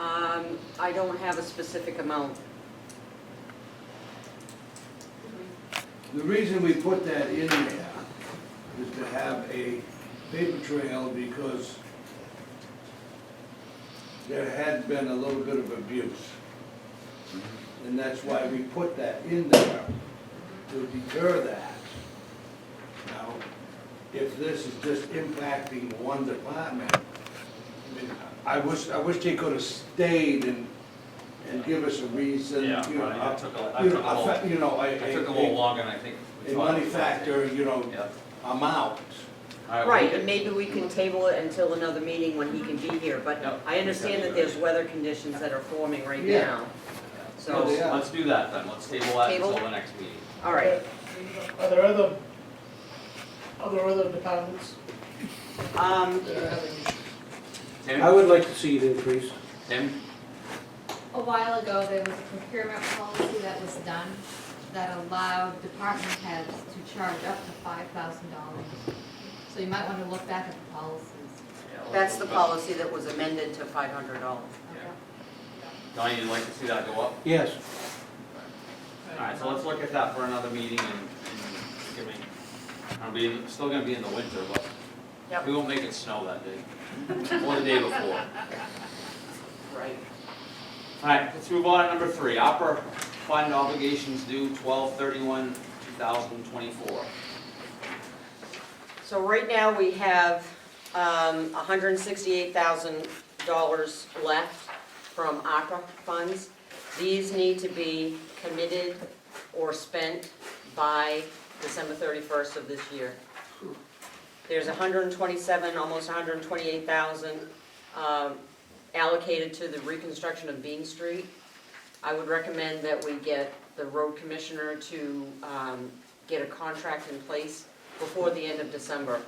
I don't have a specific amount. The reason we put that in there is to have a paper trail because there had been a little bit of abuse. And that's why we put that in there, to deter that. Now, if this is just impacting one department, I mean, I wish they could have stayed and give us a reason, Yeah, you know, right, I took a you know, little- you know, It took a little longer than I think. we a thought. money factor, you know, Yep. amount. All we Right, can- and maybe we can table it until another meeting when he can be here, but Yep. I understand that there's weather conditions that are forming right Yeah. now. Oh, So, yeah. Let's do that then, let's table that Table? until the next meeting. all right. Are there other departments that are having issues? Tim? I would like to see it increased. Tim? A while ago, there was a procurement policy that was done that allowed department heads to charge up to $5,000. So you might want to look back at the policies. Yeah, let's That's the look back. policy that was amended to $500. Donnie, you'd like to see that go up? Yes. All right, so let's look at that for another meeting and give me, still gonna be in the winter, but Yep. we won't make it snow that day, or the day before. Right. All right, let's move on to number 3, opera fund obligations due 12/31/2024. So right now, we have $168,000 left from ARPA funds. These need to be committed or spent by December 31st of this year. There's 127, almost 128,000 allocated to the reconstruction of Bean Street. I would recommend that we get the road commissioner to get a contract in place before the end of December,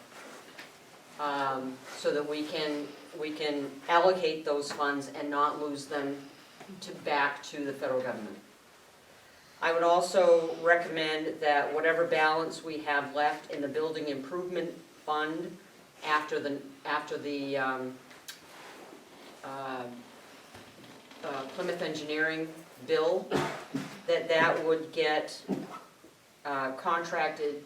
so that we can allocate those funds and not lose them back to the federal government. I would also recommend that whatever balance we have left in the building improvement fund after the Plymouth Engineering bill, that would get contracted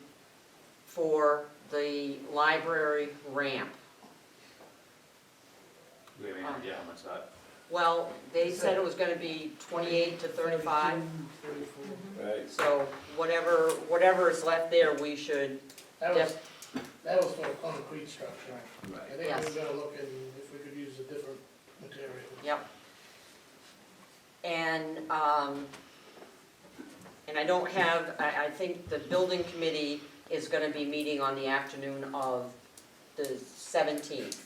for the library ramp. Do we have any idea how much that? Well, they said it was gonna be 28 to 35, Right. so whatever is left there, we should, That was for a concrete structure. Right. I think Yes. we're gonna look at if we could use a different material. yep. And I don't have, I think the building committee is gonna be meeting on the afternoon of the 17th.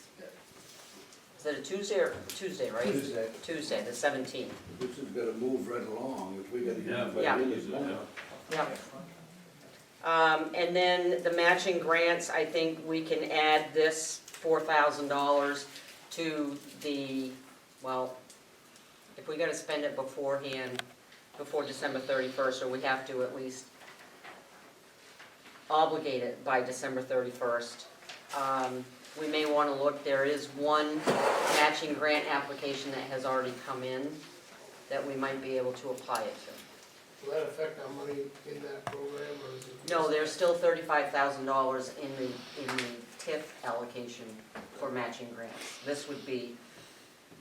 Is it a Tuesday or Tuesday, right? Tuesday. Tuesday, the 17th. This has gotta move right along, if we gotta get it by the Yeah. end of the month. Yep. And then the matching grants, I think we can add this $4,000 to the, well, if we gotta spend it beforehand, before December 31st, or we have to at least obligate it by December 31st. We may wanna look, there is one matching grant application that has already come in that we might be able to apply it to. Will that affect our money in that program, or is it? No, there's still $35,000 in the TIF allocation for matching grants. This would be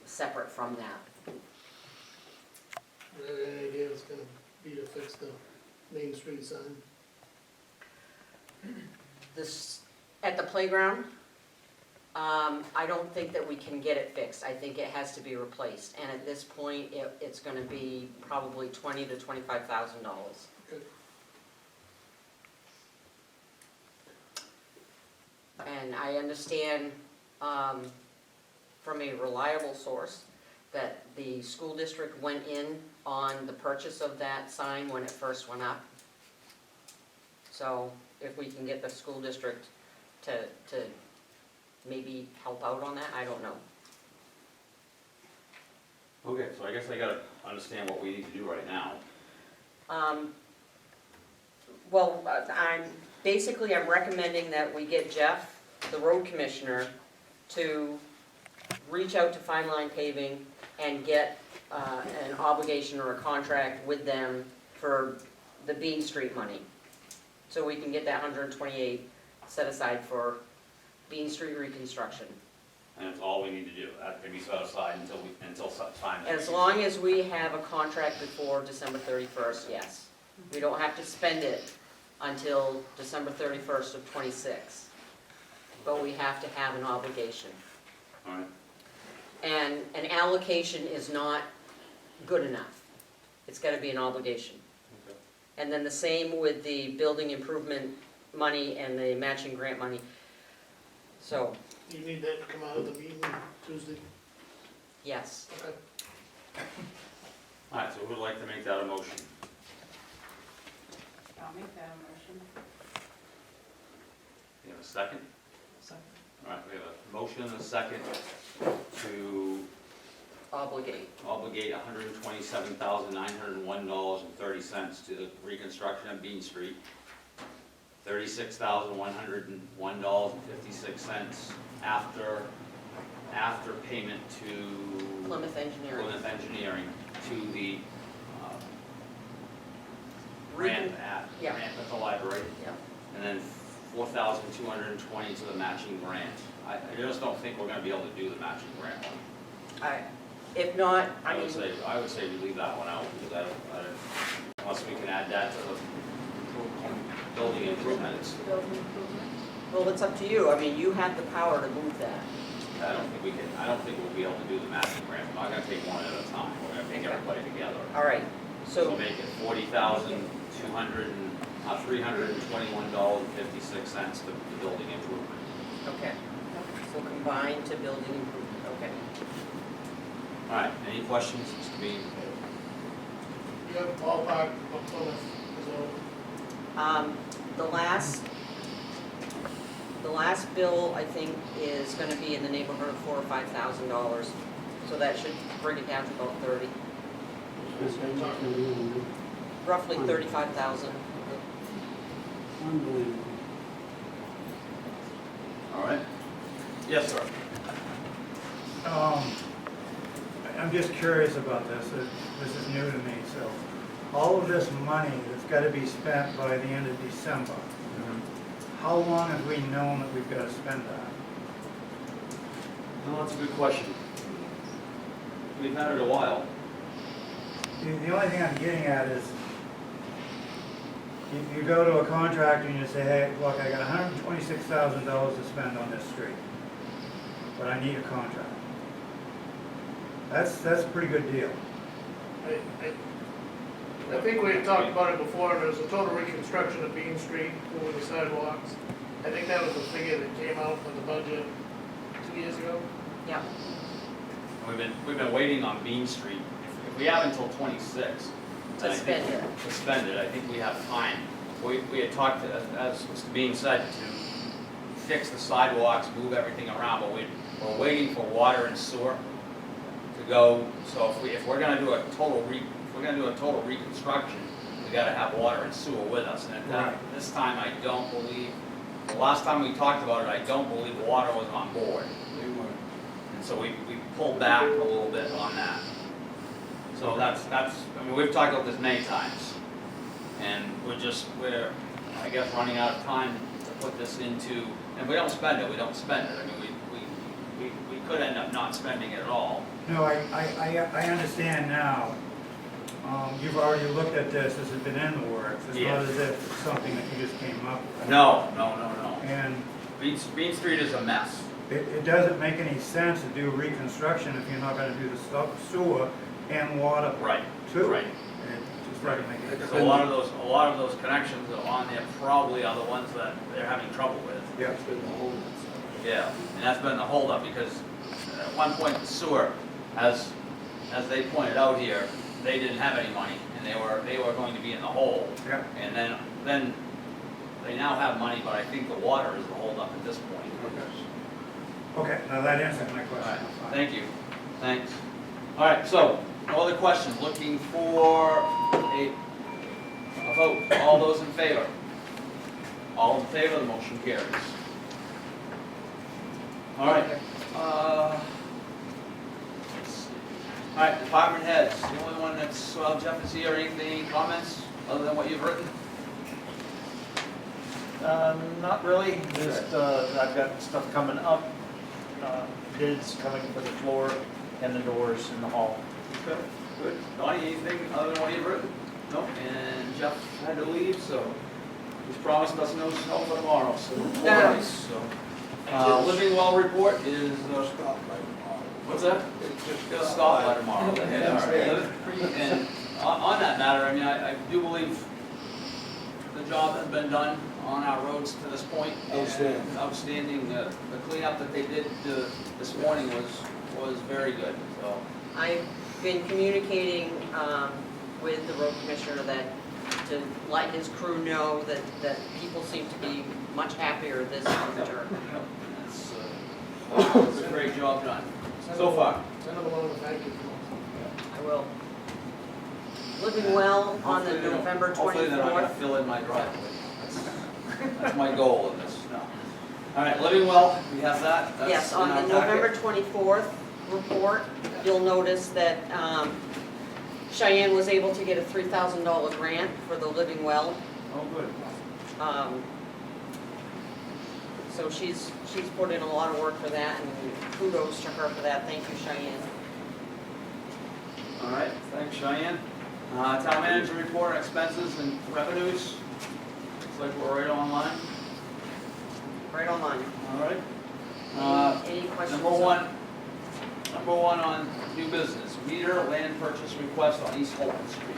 separate from that. Is there any idea it's gonna be to fix the Main Street sign? This, at the playground, I don't think that we can get it fixed. I think it has to be replaced. And at this point, it's gonna be probably $20,000 to $25,000. Good. And I understand from a reliable source that the school district went in on the purchase of that sign when it first went up. So if we can get the school district to maybe help out on that, I don't know. Okay, so I guess I gotta understand what we need to do right now. Well, I'm recommending that we get Jeff, the road commissioner, to reach out to Fine Line Paving and get an obligation or a contract with them for the Bean Street money. so we can get that 128 set aside for Bean Street reconstruction. And it's all we need to do, that can be set aside until such time. As long as we have a contract before December 31st, yes. We don't have to spend it until December 31st of '26. But we have to have an obligation. All right, And an allocation is not good enough. It's gotta be an obligation. okay. And then the same with the building improvement money and the matching grant money. So, You need that to come out of the meeting Tuesday? yes. Okay. All right, so who would like to make that a motion? I'll make that a motion. You have a second? Second. All right, we have a motion and a second to Obligate. obligate $127,901.30 to the reconstruction of Bean Street. $36,101.56 after payment to Plymouth Engineering. Plymouth Engineering to the grant at the library. Yeah. And then $4,220 to the matching grant. I just don't think we're gonna be able to do the matching grant one. If not, I would say we leave that one out, because unless we can add that to the building improvements. Building improvement. well, it's up to you. I mean, you have the power to move that. I don't think we'll be able to do the matching grant. We're not gonna take one at a time, we're gonna take everybody together. All right, So we'll make it $40,321.56 to the building improvement. okay. So combine to building improvement, okay. All right, any questions, Mr. Bean? You have a ballpark of Plymouth, so The last bill, I think, is gonna be in the neighborhood of $4,000 or $5,000. So that should bring it down to about 30, roughly 35,000. Unbelievable. All right. Yes, sir. I'm just curious about this. This is new to me. So all of this money that's got to be spent by the end of December, how long have we known that we've got to spend that? Well, that's a good question. We've had it a while. The only thing I'm getting at is you go to a contractor and you say, hey, look, I got $126,000 to spend on this street, but I need a contract. That's a pretty good deal. I think we had talked about it before, there was a total reconstruction of Bean Street over the sidewalks. I think that was the figure that came out for the budget 2 years ago. Yeah. We've been waiting on Bean Street. If we have until '26 To spend it. To spend it, I think we have time. We had talked, as Mr. Bean said, to fix the sidewalks, move everything around, but we're waiting for water and sewer to go. So if we're gonna do a total reconstruction, we gotta have water and sewer with us. And at that, this time, I don't believe, the last time we talked about it, I don't believe water was on board. And so we pulled back a little bit on that. So that's, I mean, we've talked about this many times. And we're, I guess, running out of time to put this into, and if we don't spend it, we don't spend it. I mean, we could end up not spending it at all. No, I understand now. You've already looked at this, this has been in the works. It's not as if it's something that you just came up with. No. And Bean Street is a mess. it doesn't make any sense to do reconstruction if you're not gonna do the sewer and water too. Right. It just doesn't make any sense. Because a lot of those connections that are on there probably are the ones that they're having trouble with. Yeah. Yeah, and that's been the holdup, because at one point the sewer, as they pointed out here, they didn't have any money, and they were going to be in the hole. Yeah. And then they now have money, but I think the water is the holdup at this point. Okay, now that answers my All question. right, thank you, thanks. All right, so, no other questions, looking for a vote, all those in favor? All in favor, the motion carries. All right, let's see. All right, department heads, the only one that's, well, Jeff is here, anything, comments, other than what you've written? Not really, just, I've got stuff coming up, bids coming for the floor and the doors in the hall. Good, good. Donnie, anything other than what you've written? No, and Jeff had to leave, so he's promised us no snow for tomorrow, so we're nice, so. Living well report is, what's that? Gonna stop by tomorrow. Yeah, all right. And on that matter, I mean, I do believe the job has been done on our roads to this point. Outstanding. Outstanding. The cleanup that they did this morning was very good, so. I've been communicating with the road commissioner that to let his crew know that people seem to be much happier this winter. It's a great job done, so far. Send them along with thank you. I will. Living well on the November 24th. Hopefully they're not gonna fill in my driveway. That's my goal in this, no. All right, living well, we have that. That's Yes, on in our the November packet. 24th report, you'll notice that Cheyenne was able to get a $3,000 grant for the Living Well. Oh, good. So she's put in a lot of work for that, and kudos to her for that. Thank you, Cheyenne. All right, thanks Cheyenne. Town manager report, expenses and revenues. Looks like we're right on line. Right on line. All right. Any questions? Number one on new business, meter land purchase request on East Holton Street.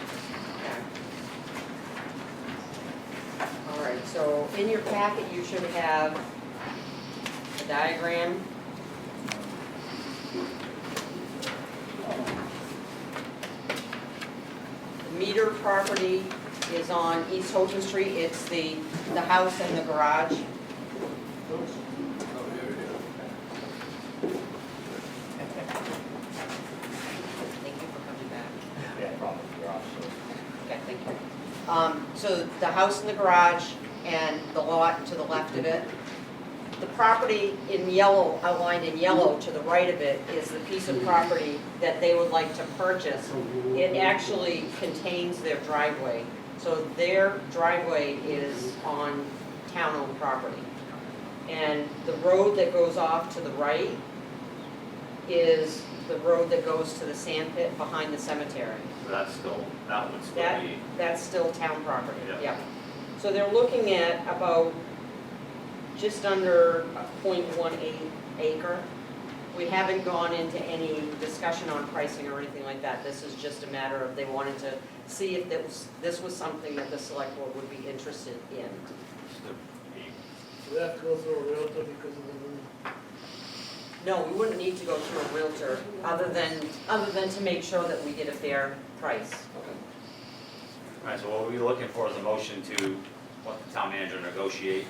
All right, so in your packet, you should have a diagram. The meter property is on East Holton Street. It's the house and the garage. Thank you for coming back. Yeah, probably, garage, Okay, thank you. So the house and the garage and the lot to the left of it. The property in yellow, outlined in yellow to the right of it, is the piece of property that they would like to purchase. It actually contains their driveway. So their driveway is on town-owned property. And the road that goes off to the right is the road that goes to the sand pit behind the cemetery. So that's still, that would still That, be, that's still town property, Yeah. yeah. So they're looking at about just under a 0.18 acre. We haven't gone into any discussion on pricing or anything like that. This is just a matter of they wanted to see if this was something that the select board would be interested in. So they have to go through a realtor because of the. No, we wouldn't need to go through a realtor, other than to make sure that we get a fair price. All right, so what we're looking for is a motion to let the town manager negotiate.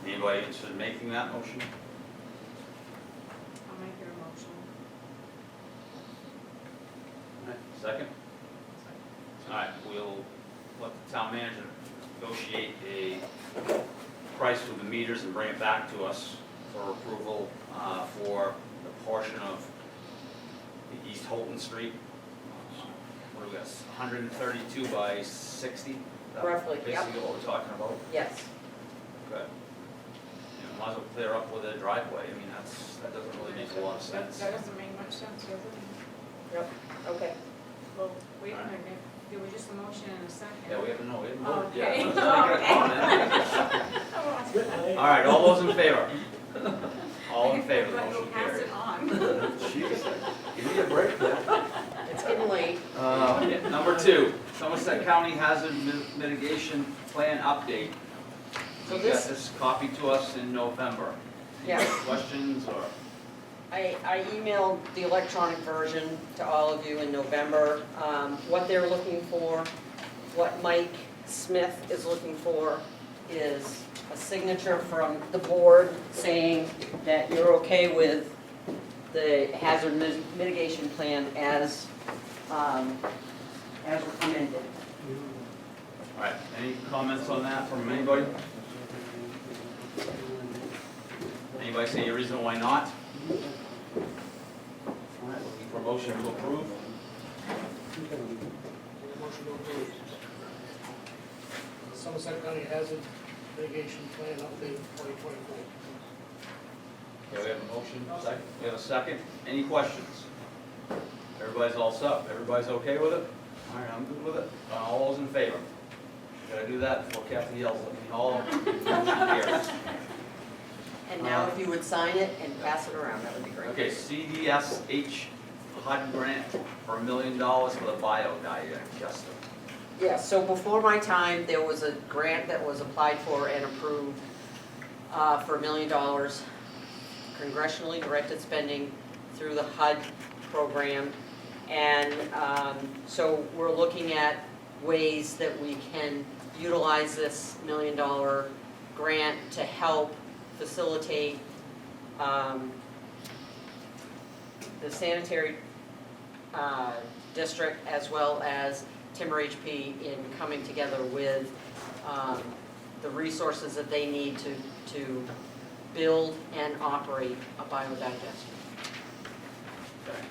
Anybody interested in making that motion? I'll make your motion. All right, second? All right, we'll let the town manager negotiate a price for the meters and bring it back to us for approval for the portion of the East Holton Street. What do we got, 132 by 60? Is that Roughly, yep. Basically what we're talking about? Yes. Good. You might as well clear up with a driveway, I mean, that doesn't really make a lot of sense. That doesn't make much sense, does it? Yep, okay. Well, wait a minute, there was just a motion and a second. Yeah, we haven't voted Okay. yet. Let's make a comment. All right, all those in favor? All in favor, the But motion we'll pass carries. it on. Jeez, give me a break there. It's getting late. Number two, Somerset County Hazard Mitigation Plan Update. So You got this- this copy to us in November. Yeah. Questions or? I emailed the electronic version to all of you in November. What they're looking for, what Mike Smith is looking for is a signature from the board saying that you're okay with the hazard mitigation plan as recommended. All right, any comments on that from anybody? Anybody say a reason why not? All right, looking for a motion to approve. Motion to approve. Somerset County Hazard Mitigation Plan Update 2024. Okay, we have a motion, second, we have a second, any questions? Everybody's all set, everybody's okay with it? All right, I'm good with it, all those in favor? Gotta do that before Kathy yells at me, all, motion carries. And now if you would sign it and pass it around, that would be great. Okay, CDSH HUD grant for $1 million for the biodigester. Yeah, so before my time, there was a grant that was applied for and approved for $1 million, congressionally directed spending through the HUD program. And so we're looking at ways that we can utilize this $1 million grant to help facilitate the sanitary district as well as Timber HP in coming together with the resources that they need to build and operate a biodigester. Okay.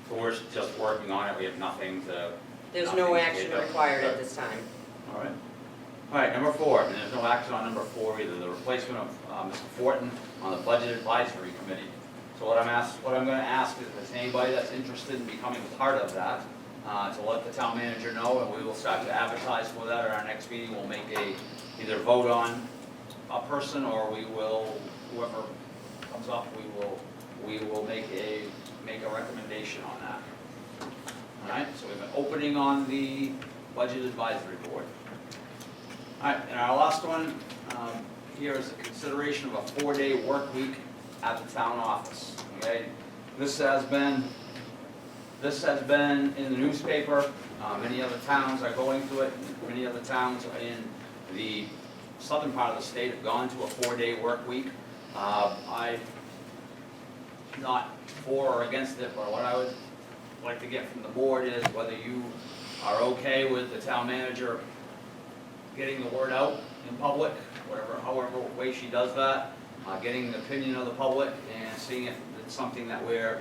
So we're just working on it, we have nothing to. There's no action required at this time. All right. All right, number 4, and there's no action on number 4 either, the replacement of Mr. Fortin on the Budget Advisory Committee. So what I'm gonna ask is if there's anybody that's interested in becoming part of that, to let the town manager know, and we will start to advertise for that at our next meeting. We'll make either vote on a person, or we will, whoever comes up, we will make a recommendation on that. All right, so we have an opening on the Budget Advisory Board. All right, and our last one here is a consideration of a 4-day work week at the town office. Okay, this has been in the newspaper. Many other towns are going through it. Many other towns in the southern part of the state have gone to a 4-day work week. I'm not for or against it, but what I would like to get from the board is whether you are okay with the town manager getting the word out in public, however way she does that, getting the opinion of the public and seeing if it's something that we're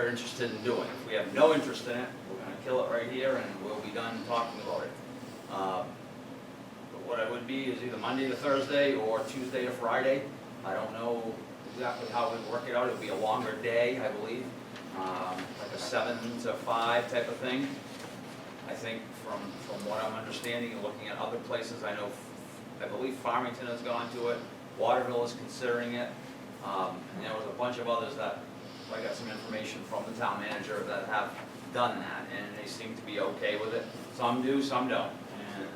interested in doing. If we have no interest in it, we're going to kill it right here and we'll be done talking about it. But what I would be is either Monday to Thursday or Tuesday to Friday. I don't know exactly how we'd work it out. It would be a longer day, I believe, like a 7 to 5 type of thing. I think from what I'm understanding and looking at other places, I believe Farmington has gone to it, Waterville is considering it, and there was a bunch of others that I got some information from the town manager that have done that, and they seem to be okay with it. Some do, some don't. And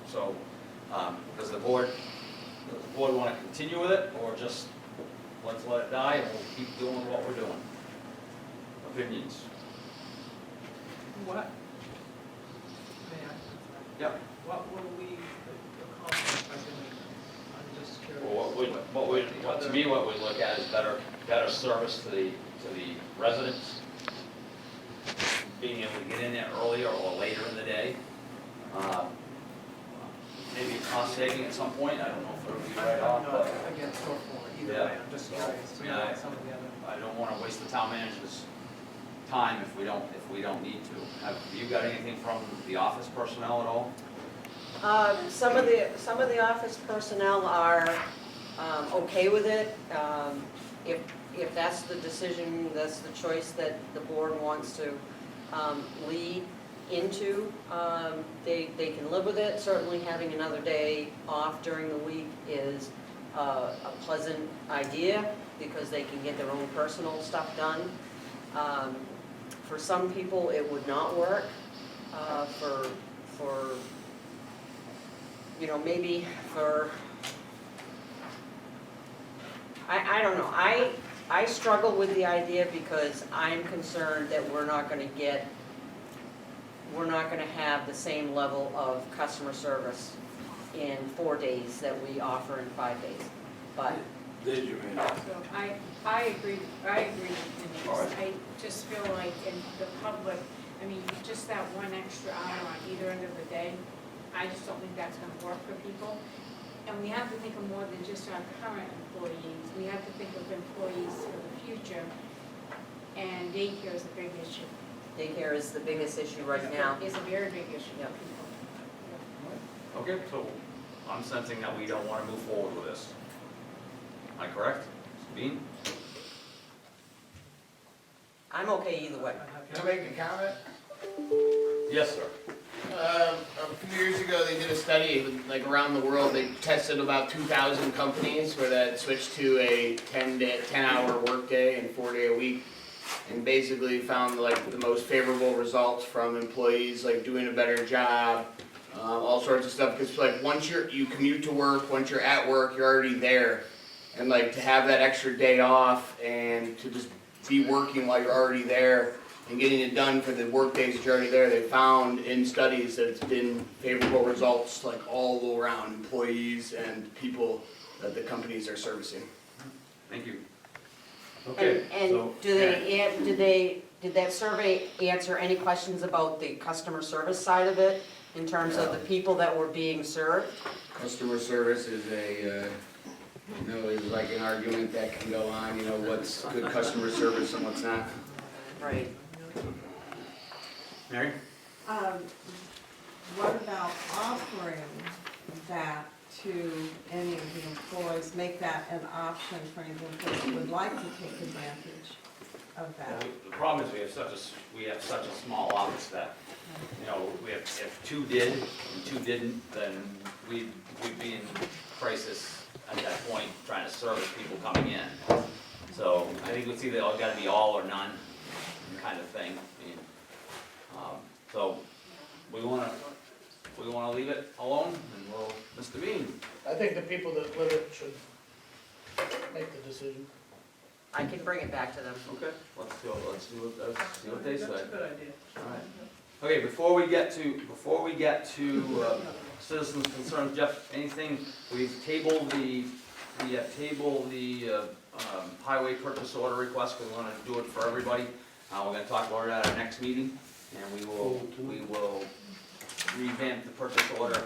so, does the board want to continue with it, or just let's let it die and we'll keep doing what we're doing? Opinions? What? Yep. What will we accomplish by doing it? I'm just curious. Well, to me, what we look at is better service to the residents, being able to get in there earlier or later in the day. Maybe cost saving at some point, I don't know if it'll be right off, I'm but. not against or for either Yeah. way, I'm just curious. Yeah, Some of the other. I don't want to waste the town manager's time if we don't need to. Have you got anything from the office personnel at all? Some of the office personnel are okay with it. If that's the decision, that's the choice that the board wants to lead into, they can live with it. Certainly having another day off during the week is a pleasant idea because they can get their own personal stuff done. For some people, it would not work. For maybe for, I don't know. I struggle with the idea because I'm concerned that we're not going to have the same level of customer service in 4 days that we offer in 5 days. But There's your hand. So I agree with Denise. I just feel like in the public, I mean, just that one extra hour on either end of the day, I just don't think that's gonna work for people. And we have to think of more than just our current employees. We have to think of employees for the future. And daycare is a big issue. daycare is the biggest issue right now. It's a very big issue for Yep. people. Okay, so I'm sensing that we don't wanna move forward with this. Am I correct? Mr. Bean? I'm okay either way. Can I make a comment? Yes, sir. A few years ago, they did a study, like around the world, they tested about 2,000 companies where that switched to a 10-hour workday and 4-day a week, and basically found like the most favorable results from employees, like doing a better job, all sorts of stuff, because like once you commute to work, once you're at work, you're already there, and like to have that extra day off and to just be working while you're already there, and getting it done for the work days that you're already there, they found in studies that it's been favorable results like all around employees and people that the companies are servicing. Thank you. Okay, And so. did that survey answer any questions about the customer service side of it, in terms of the people that were being served? Customer service is is like an argument that can go on, what's good customer service and what's not. Right. Mary? What about offering that to any of the employees, make that an option for any of the employees who would like to take advantage of Well, that? the problem is we have such a small office that, if two did and two didn't, then we'd be in crisis at that point, trying to service people coming in. So I think it's either gotta be all or none kind of thing. So we wanna leave it alone, and we'll, Mr. Bean? I think the people that live it should make the decision. I can bring it back to them. Okay, let's see what they say. That's a good idea. All right. Okay, before we get to citizens' concerns, Jeff, anything, we've tabled the highway purchase order request, because we want to do it for everybody. We're going to talk about it at our next meeting, and we will revamp the purchase order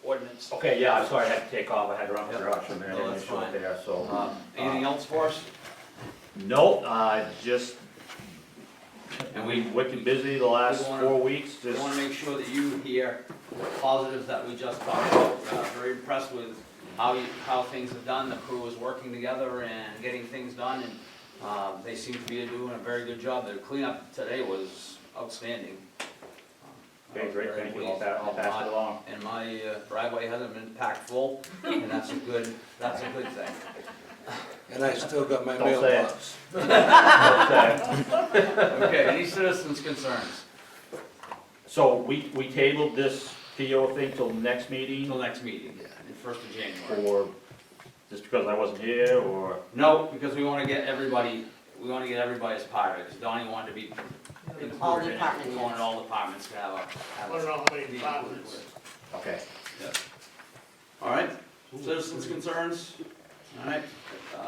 ordinance. Okay, yeah, I'm sorry, I had to take off, I had to run production there, No, I didn't that's show fine. it there, so. Anything else for us? No, just, And we wicked busy the last we wanna- 4 weeks, We just. want to make sure that you hear the positives that we just talked about. Very impressed with how things have done, the crew is working together and getting things done, and they seem to be doing a very good job. The cleanup today was outstanding. Okay, great, Very thank you, pleased. I'll pass it along. And my driveway hasn't been packed full, and that's a good thing. And I still got my Don't say it. mailbox. Okay, any citizens' concerns? So we tabled this PO thing till next meeting, Until next meeting, the 1st of January. or just because I wasn't here, or? No, because we want to get everybody as part of it, because Donnie wanted to be All included in it. department We wanted heads. all departments to have I a. don't know how many be included departments. with Okay. it. All right, citizens' concerns? All right,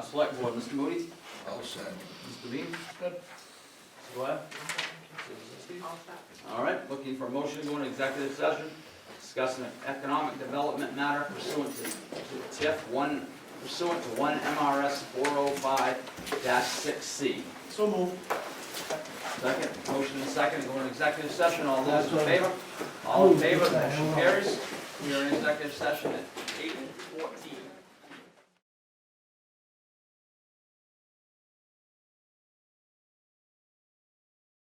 select board, Mr. Moody? All set. Mr. Bean? Good. Go ahead. All right, looking for a motion to go into executive session, discuss an economic development matter pursuant to TIF 1, pursuant to 1 MRS 405-6C. So moved. Second, motion and second, to go into executive session, all those in favor? All in favor, motion carries. We are in executive session at